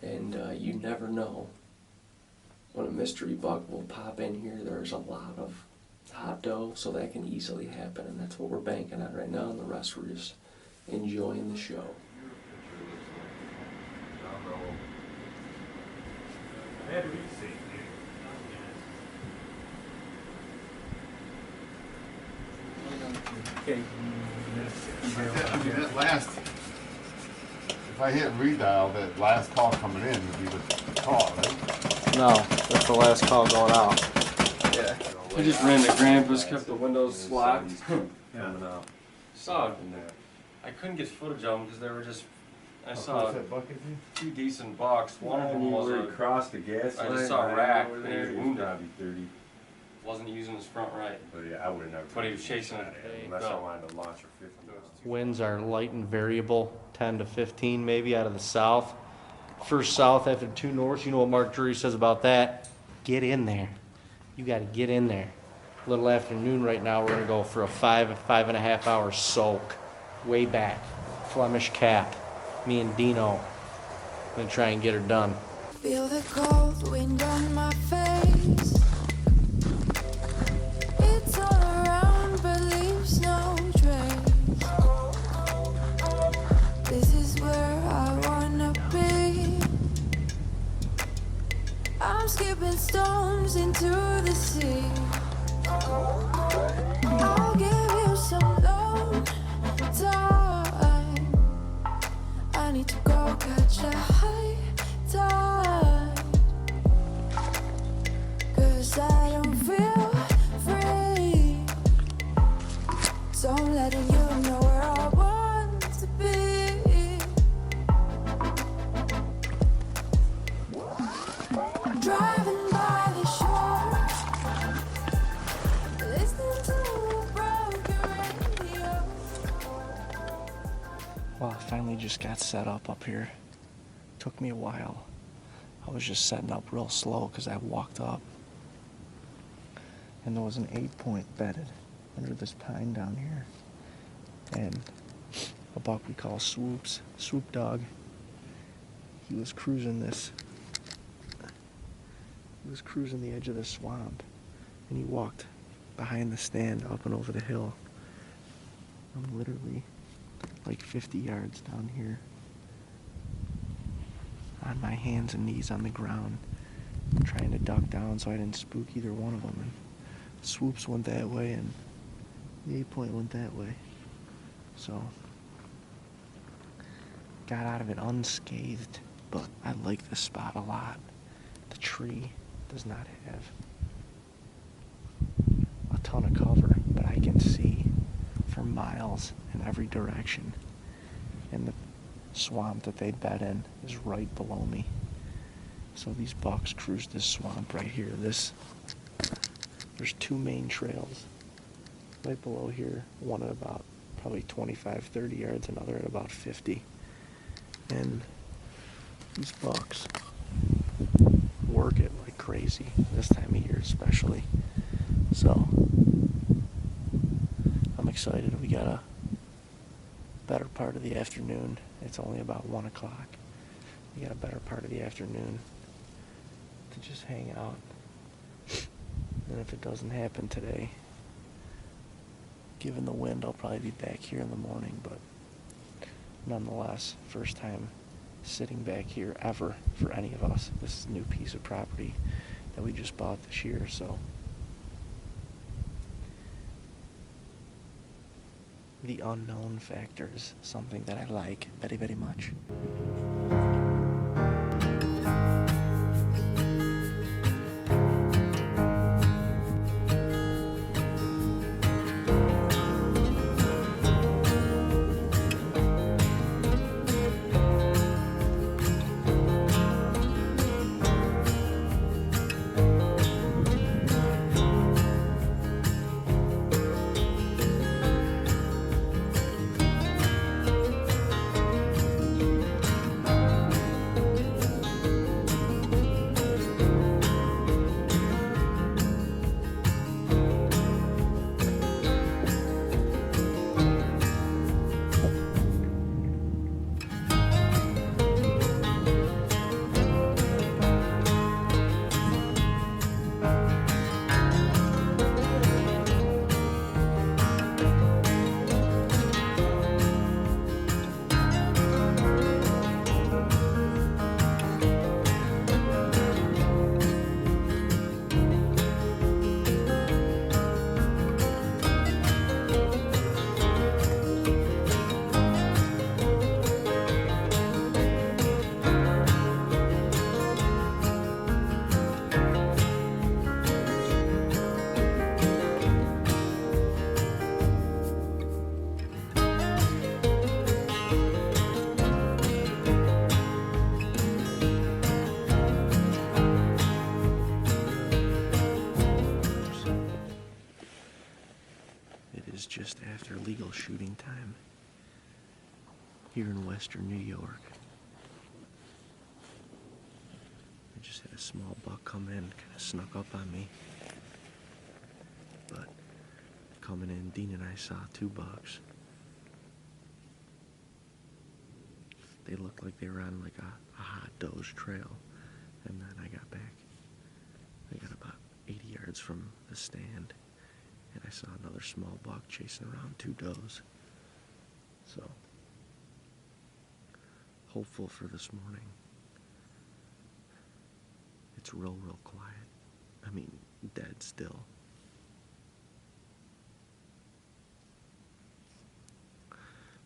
And you never know when a mystery buck will pop in here. There's a lot of hot dough, so that can easily happen, and that's what we're banking on right now, and the rest we're just enjoying the show. That last, if I hit redial, that last call coming in would be the call, right? No, that's the last call going out. Yeah. I just ran to Grandpa's, kept the windows locked. Saw, I couldn't get footage of them because they were just, I saw 2 decent bucks. One of them was across the gas line. I just saw a rack, and he was It was wounded. probably 30. Wasn't using his front right. But yeah, I would have never. But he was chasing it. Unless I wanted to launch a 50. Winds are light and variable, 10 to 15 maybe out of the south. First south after 2 north, you know what Mark Drury says about that? Get in there. You got to get in there. A little after noon right now, we're going to go for a 5.5 hour soak. Way back. Flemish Cap. Me and Dino. Going to try and get her done. Feel the cold wind on my face. It's all around but leaves no trace. This is where I wanna be. I'm skipping stones into the sea. I'll give you some long time. I need to go catch a high tide, 'cause I don't feel free. So I'm letting you know where I want to be. Driving by the shore, listening to a broken radio. Well, I finally just got set up here. Took me a while. I was just setting up real slow because I walked up. And there was an 8-point bedded under this pine down here. And a buck we call Swoop Dog. He was cruising the edge of the swamp. And he walked behind the stand up and over the hill. I'm literally like 50 yards down here, on my hands and knees on the ground, trying to duck down so I didn't spook either one of them. And Swoops went that way and the 8-point went that way. So, got out of it unscathed, but I like this spot a lot. The tree does not have a ton of cover, but I get for miles in every direction. And the swamp that they bed in is right below me. So these bucks cruise this swamp right here. There's two main trails right below here. One at about probably 25, 30 yards, another at about 50. And these bucks work it like crazy this time of year especially. So I'm excited. We got a better part of the afternoon. It's only about 1 o'clock. We got a better part of the afternoon to just hang out. And if it doesn't happen today, given the wind, I'll probably be back here in the morning. But nonetheless, first time sitting back here ever for any of us. This is a new piece of property that we just bought this year, so the unknown factor is something that I like very, very much. Just after legal shooting time here in western New York. I just had a small buck come in, kind of snuck up on me. But coming in, Dean and I saw 2 bucks. They looked like they were on like a hot doge trail. And then I got back. I got about 80 yards from the stand. And I saw another small buck chasing around 2 does. So, hopeful for this morning. It's real quiet. I mean, dead still.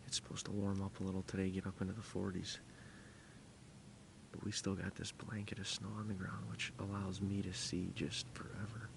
It's supposed to warm up a little today, get up into the 40s. But we still got this blanket of snow on the ground, which allows me to see just forever.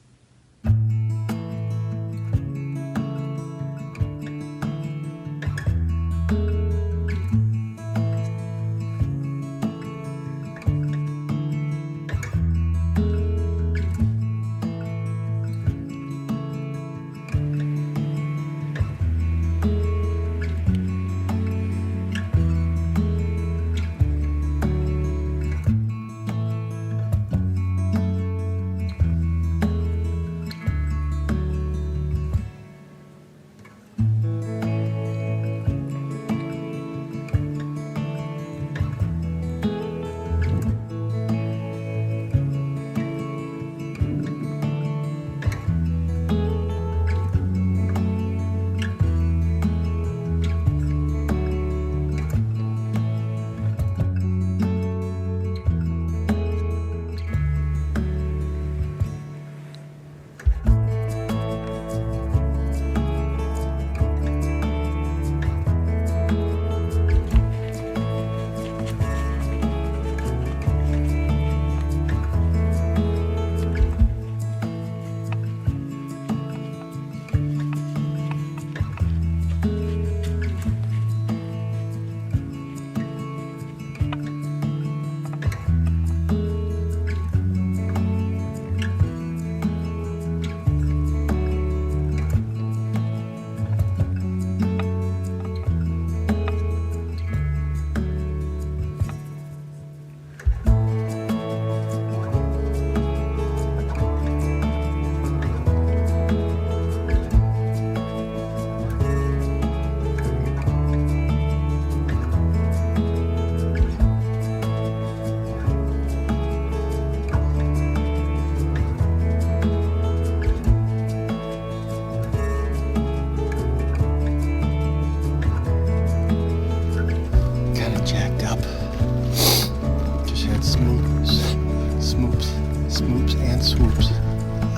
on swoops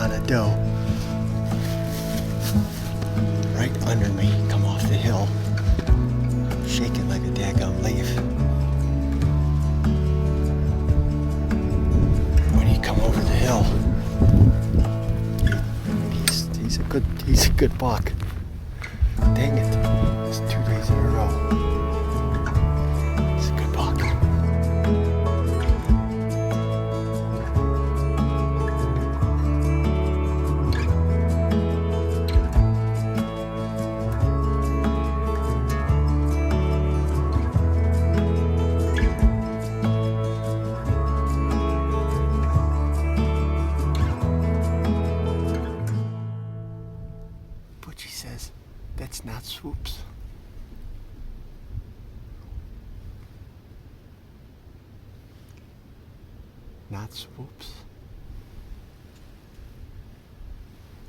on a doe. Right under me, come off the hill, shaking like a daggum leaf. When he come over the hill, he's a good buck. Dang it, it's 2 days in a row. He's a good buck. Butchie says, that's not swoops. Not swoops.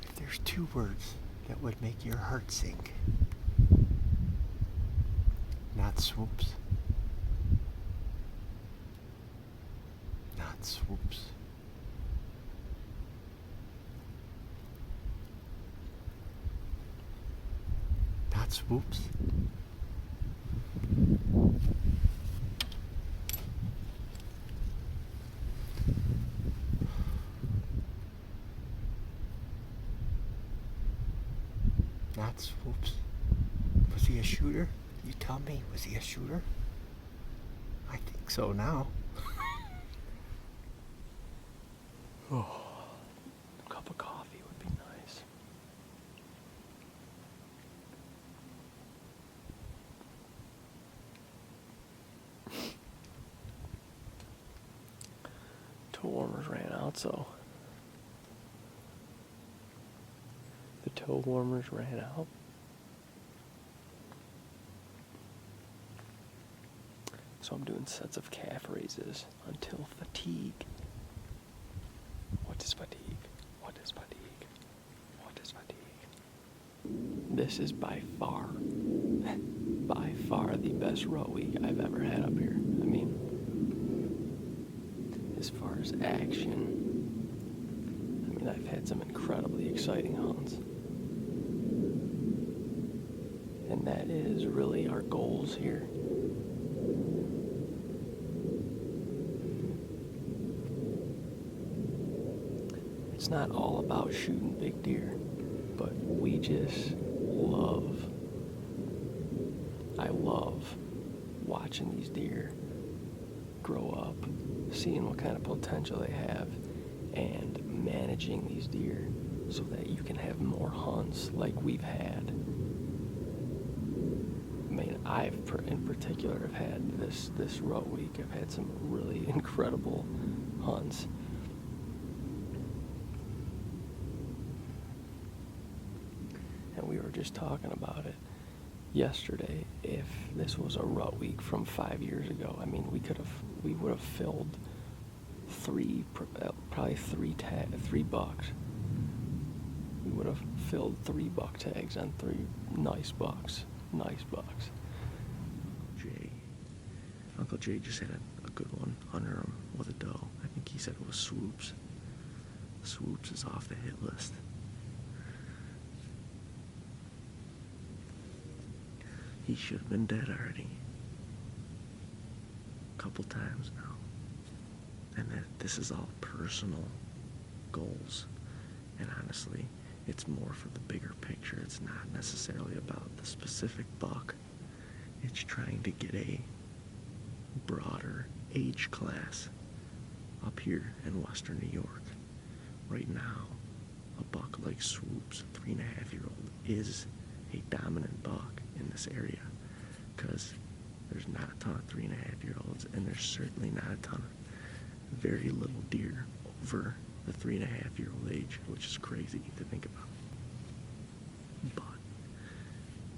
If there's 2 words that would make your heart sink. Not swoops. Not swoops. Not swoops. Not swoops. Was he a shooter? You tell me, was he a shooter? I think so now. Oh, a cup of coffee would be nice. Toe warmers ran out, so the toe warmers ran out. So I'm doing sets of calf raises until fatigue. What is fatigue? What is fatigue? What is fatigue? This is by far the best row week I've ever had up here. I mean, as far as action, I mean, I've had some incredibly exciting hunts. And that is really our goals here. It's not all about shooting big deer, but we just I love watching these deer grow up, seeing what kind of potential they have, and managing these deer so that you can have more hunts like we've had. I mean, in particular have had this row week. I've had some really incredible hunts. And we were just talking about it yesterday. If this was a rut week from 5 years ago, I mean, we would have filled three bucks. We would have filled 3 buck tags on 3 nice bucks. Uncle Jay just had a good one under him with a doe. I think he said it was swoops. Swoops is off the hit list. He should have been dead already. A couple times now. And this is all personal goals. And honestly, it's more for the bigger picture. It's not necessarily about the specific buck. It's trying to get a broader age class up here in Western New York. Right now, a buck like Swoops, 3.5-year-old, is a dominant buck in this area because there's not a ton of 3.5-year-olds, and there's certainly not a ton of very little deer over the 3.5-year-old age, which is crazy to think about. But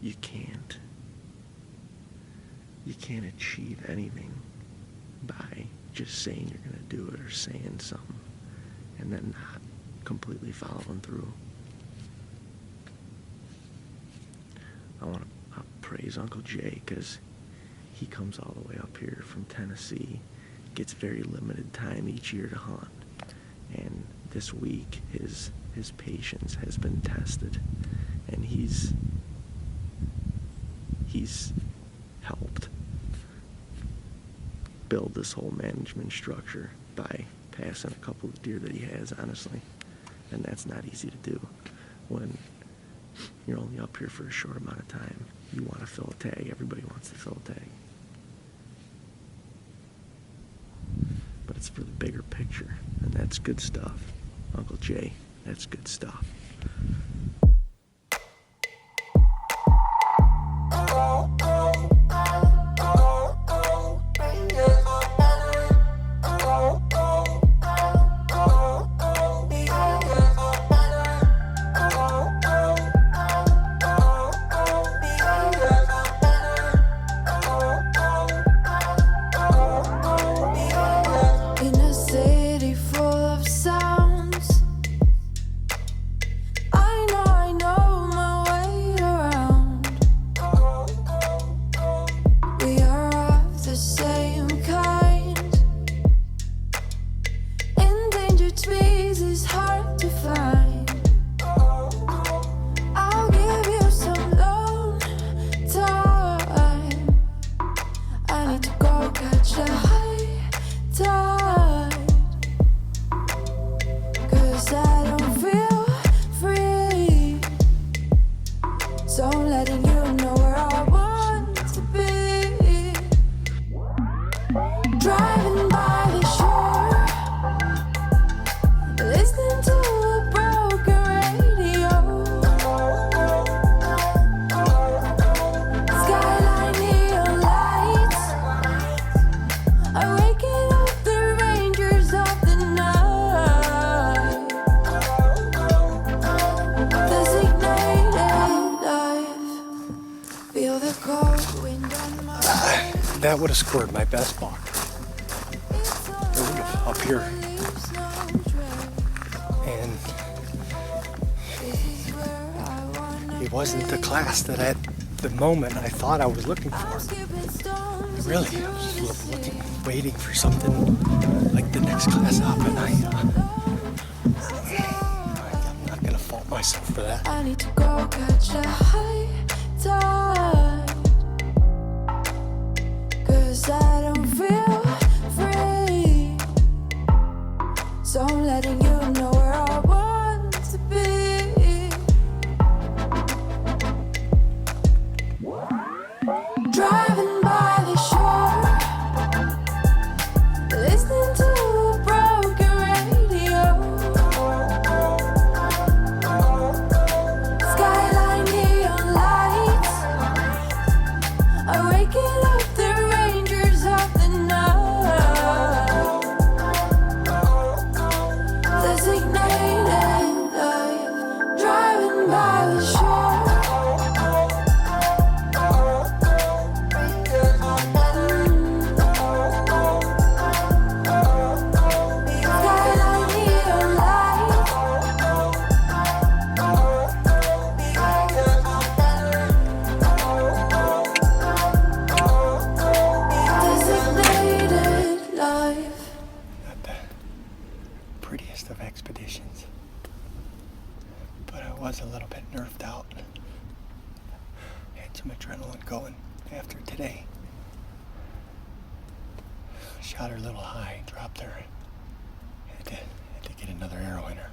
you can't achieve anything by just saying you're going to do it or saying something and then not completely following through. I want to praise Uncle Jay because he comes all the way up here from Tennessee, gets very limited time each year to hunt, and this week his patience has been tested, and he's helped build this whole management structure by passing a couple of deer that he has, honestly. And that's not easy to do when you're only up here for a short amount of time. You want to fill a tag. Everybody wants to fill a tag. But it's for the bigger picture, and that's good stuff. Uncle Jay, that's good stuff. In a city full of sounds, I know my way around. We are of the same kind. Endangered species hard to find. I'll give you some lone time. I need to go catch a high tide, 'cause I don't feel free. So I'm letting you know where I want to be. Driving by the shore, listening to a broken radio. Skyline neon lights are waking up the rangers of the night. Designated life. Feel the cold wind on my face. That would have scored my best buck. It's It would have up here. leaves no trace. And This is where I wanna he wasn't the be. class that at the moment I thought I was looking for. Skipping stones Really, I was looking, waiting for something like the next class up, and I'm not gonna fault myself for that. I need to go catch a high tide, 'cause I don't feel free. So I'm letting you know where I want to be. Driving by the shore, listening to a broken radio. Skyline neon lights are waking up the rangers of the night. Designated life. Driving by the shore. Skyline neon lights. Designated life. Not the prettiest of expeditions, but I was a little bit nerfed out. Had some adrenaline going after today. Shot her a little high, dropped her. Had to get another arrow in her.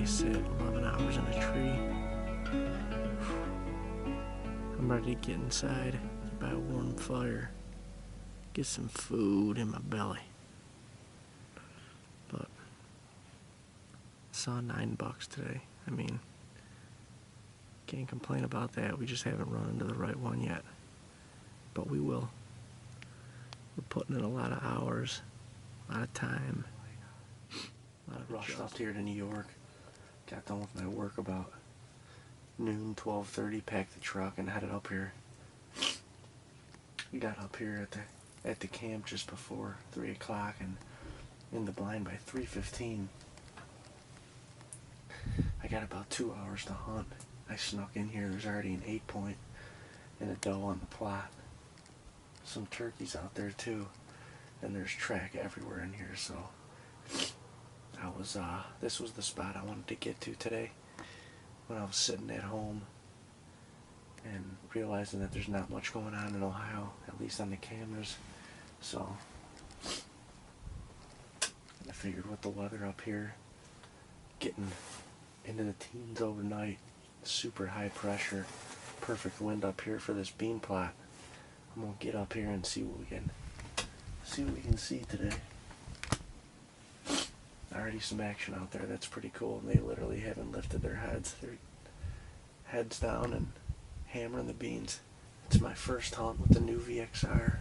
sat 11 hours in a tree. I'm ready to get inside, get by a warm fire, get some food in my belly. But I saw $9 today. I mean, can't complain about that. We just haven't run into the right one yet. But we will. We're putting in a lot of hours, a lot of time. I rushed up here to New York. Got done with my work about noon, 12:30. Packed the truck and headed up here. We got up here at the camp just before 3 o'clock and in the blind by 3:15. I got about 2 hours to hunt. I snuck in here. There's already an 8-point and a doe on the plot. Some turkeys out there too, and there's track everywhere in here. So this was the spot I wanted to get to today when I was sitting at home and realizing that there's not much going on in Ohio, at least on the cameras. So I figured with the weather up here, getting into the teens overnight, super high pressure, perfect wind up here for this bean plot, I'm gonna get up here and see what we can see today. Already some action out there. That's pretty cool. And they literally haven't lifted their heads. They're heads down and hammering the beans. It's my first hunt with the new VXR.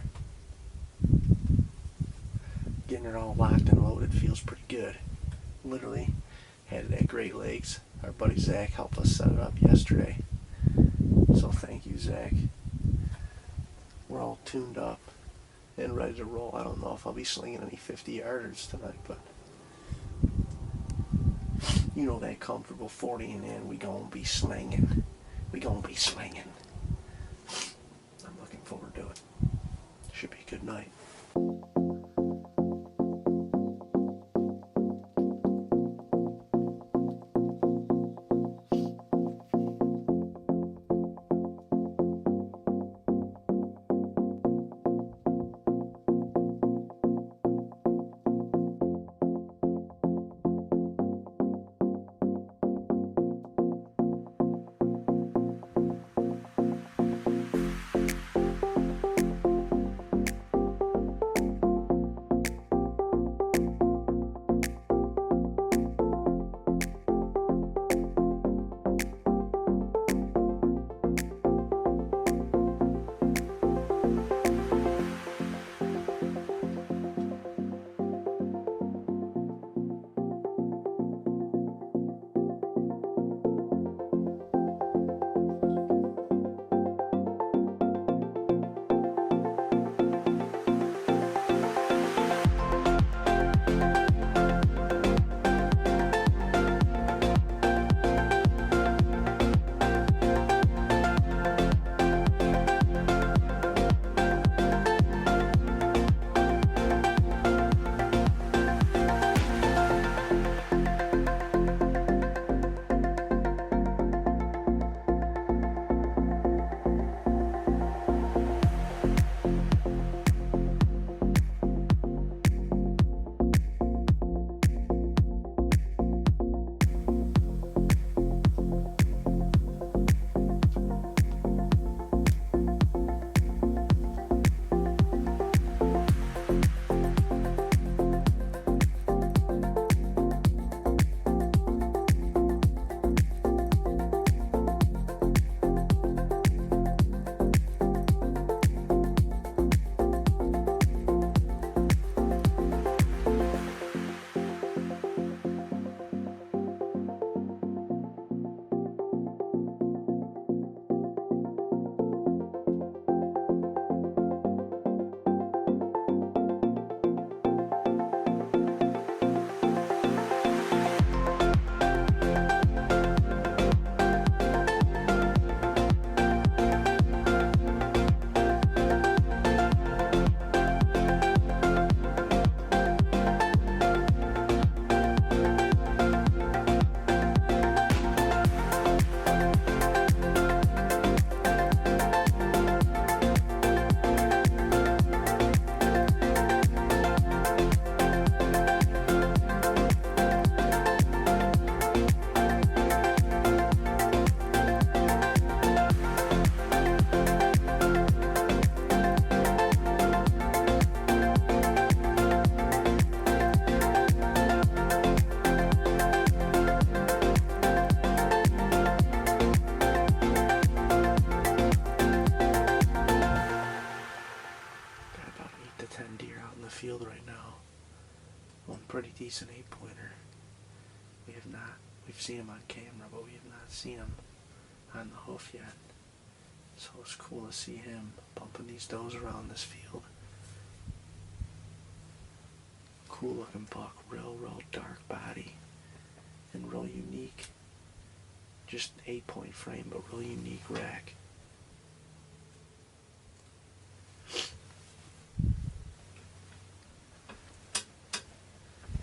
Getting it all locked and loaded feels pretty good. Literally had it at Great Lakes. Our buddy Zach helped us set it up yesterday. So thank you, Zach. We're all tuned up and ready to roll. I don't know if I'll be slinging any 50-yarders tonight, but you know that comfortable 40 and in, we gonna be slinging. We gonna be slinging. I'm looking forward to it. Should be a good night. We have not. We've seen him on camera, but we have not seen him on the hoof yet. So it's cool to see him pumping these does around this field. Cool looking buck, real dark body, and real unique. Just 8-point frame, but real unique rack.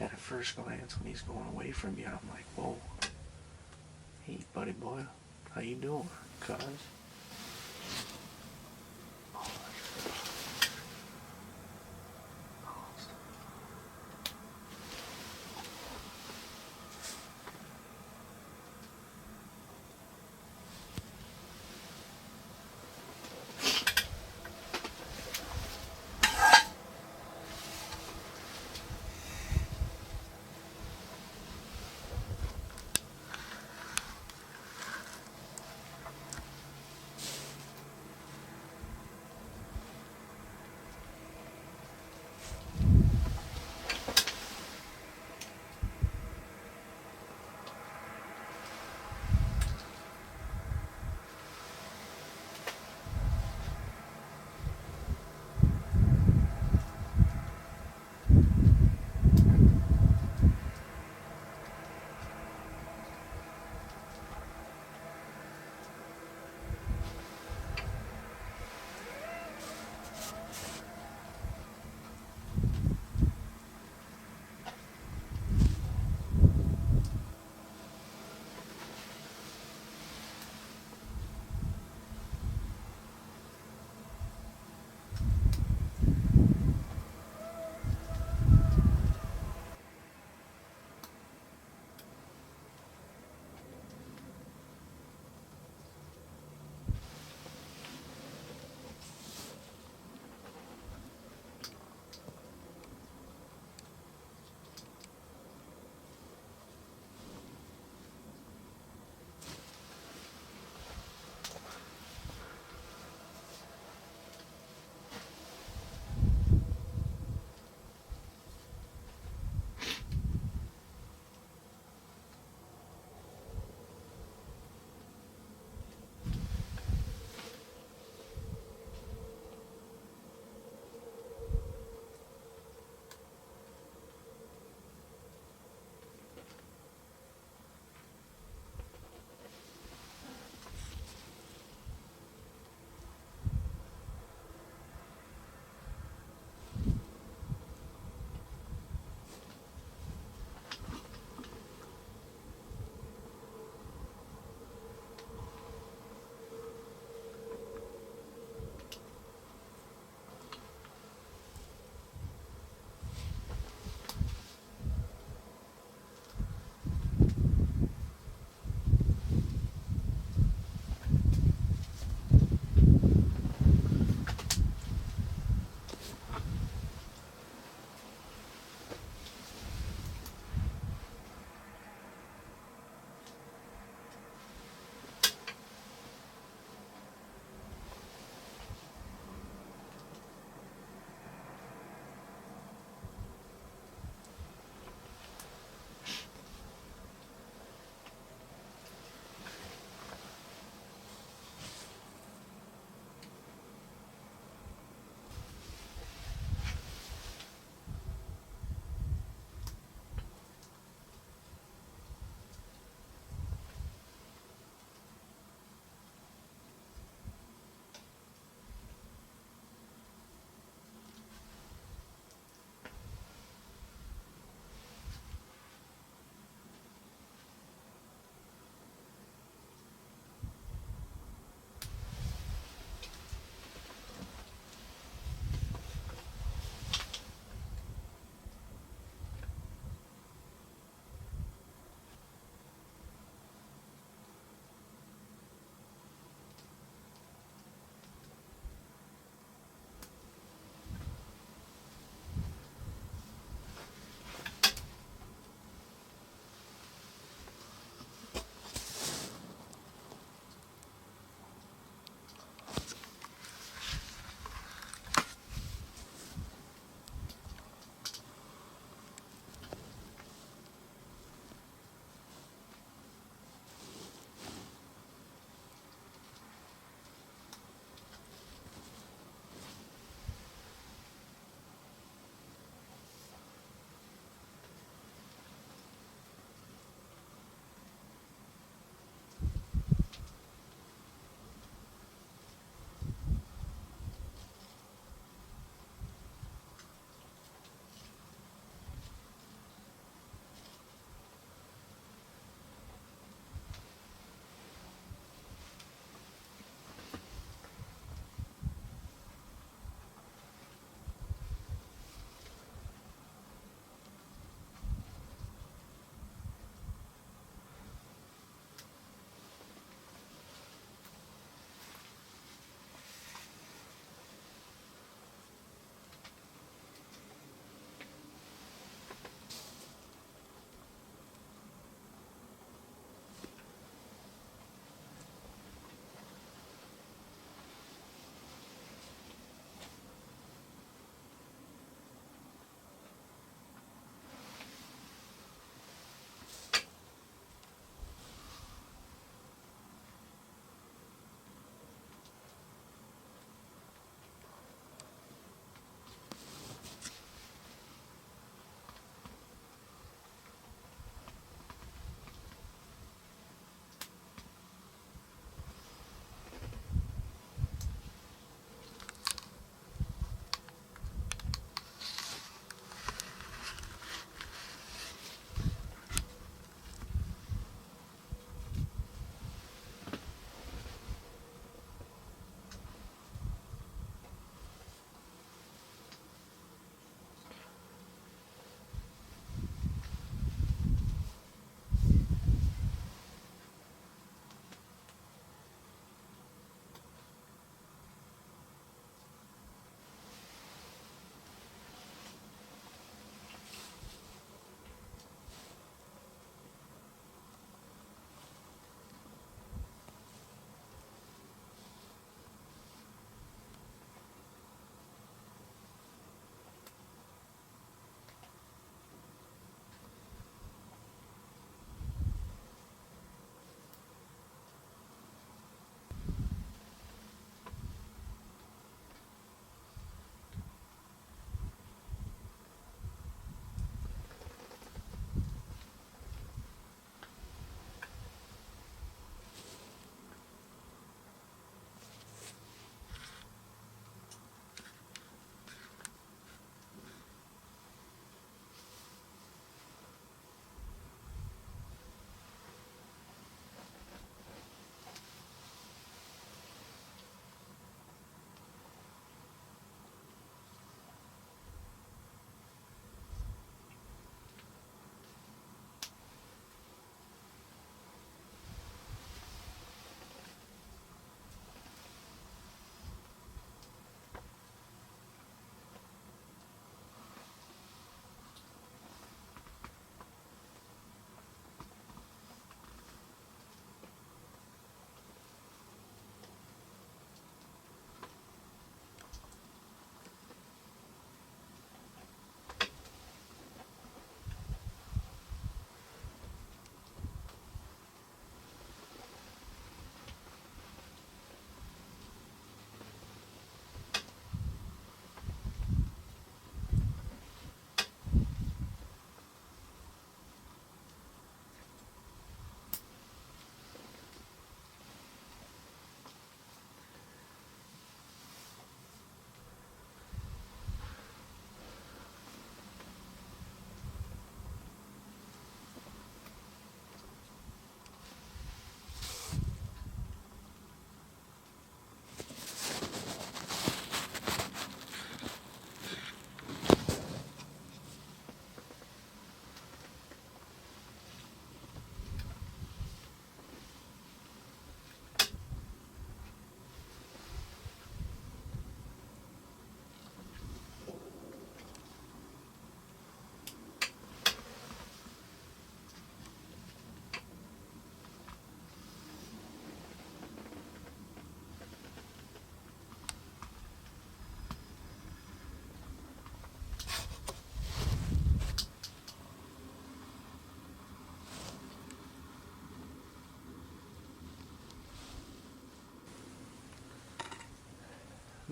At a first glance, when he's going away from you, I'm like, whoa. Hey, buddy boy, how you doing, cuz?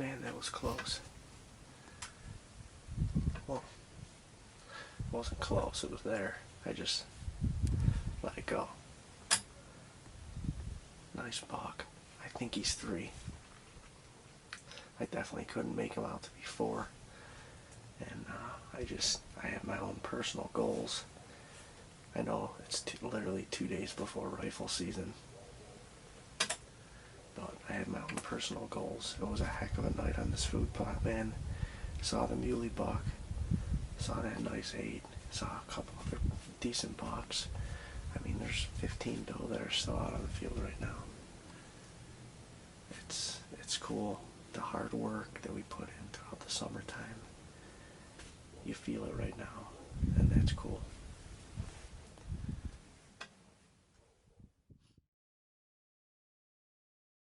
Man, that was close. Well, it wasn't close, it was there. I just let it go. Nice buck. I think he's 3. I definitely couldn't make him out to be 4. And I have my own personal goals. I know it's literally 2 days before rifle season. But I had my own personal goals. It was a heck of a night on this food plot, man. Saw the muley buck. Saw that nice 8. Saw a couple other decent bucks. I mean, there's 15 doe that are still out on the field right now. It's cool. The hard work that we put in throughout the summertime. You feel it right now, and that's cool.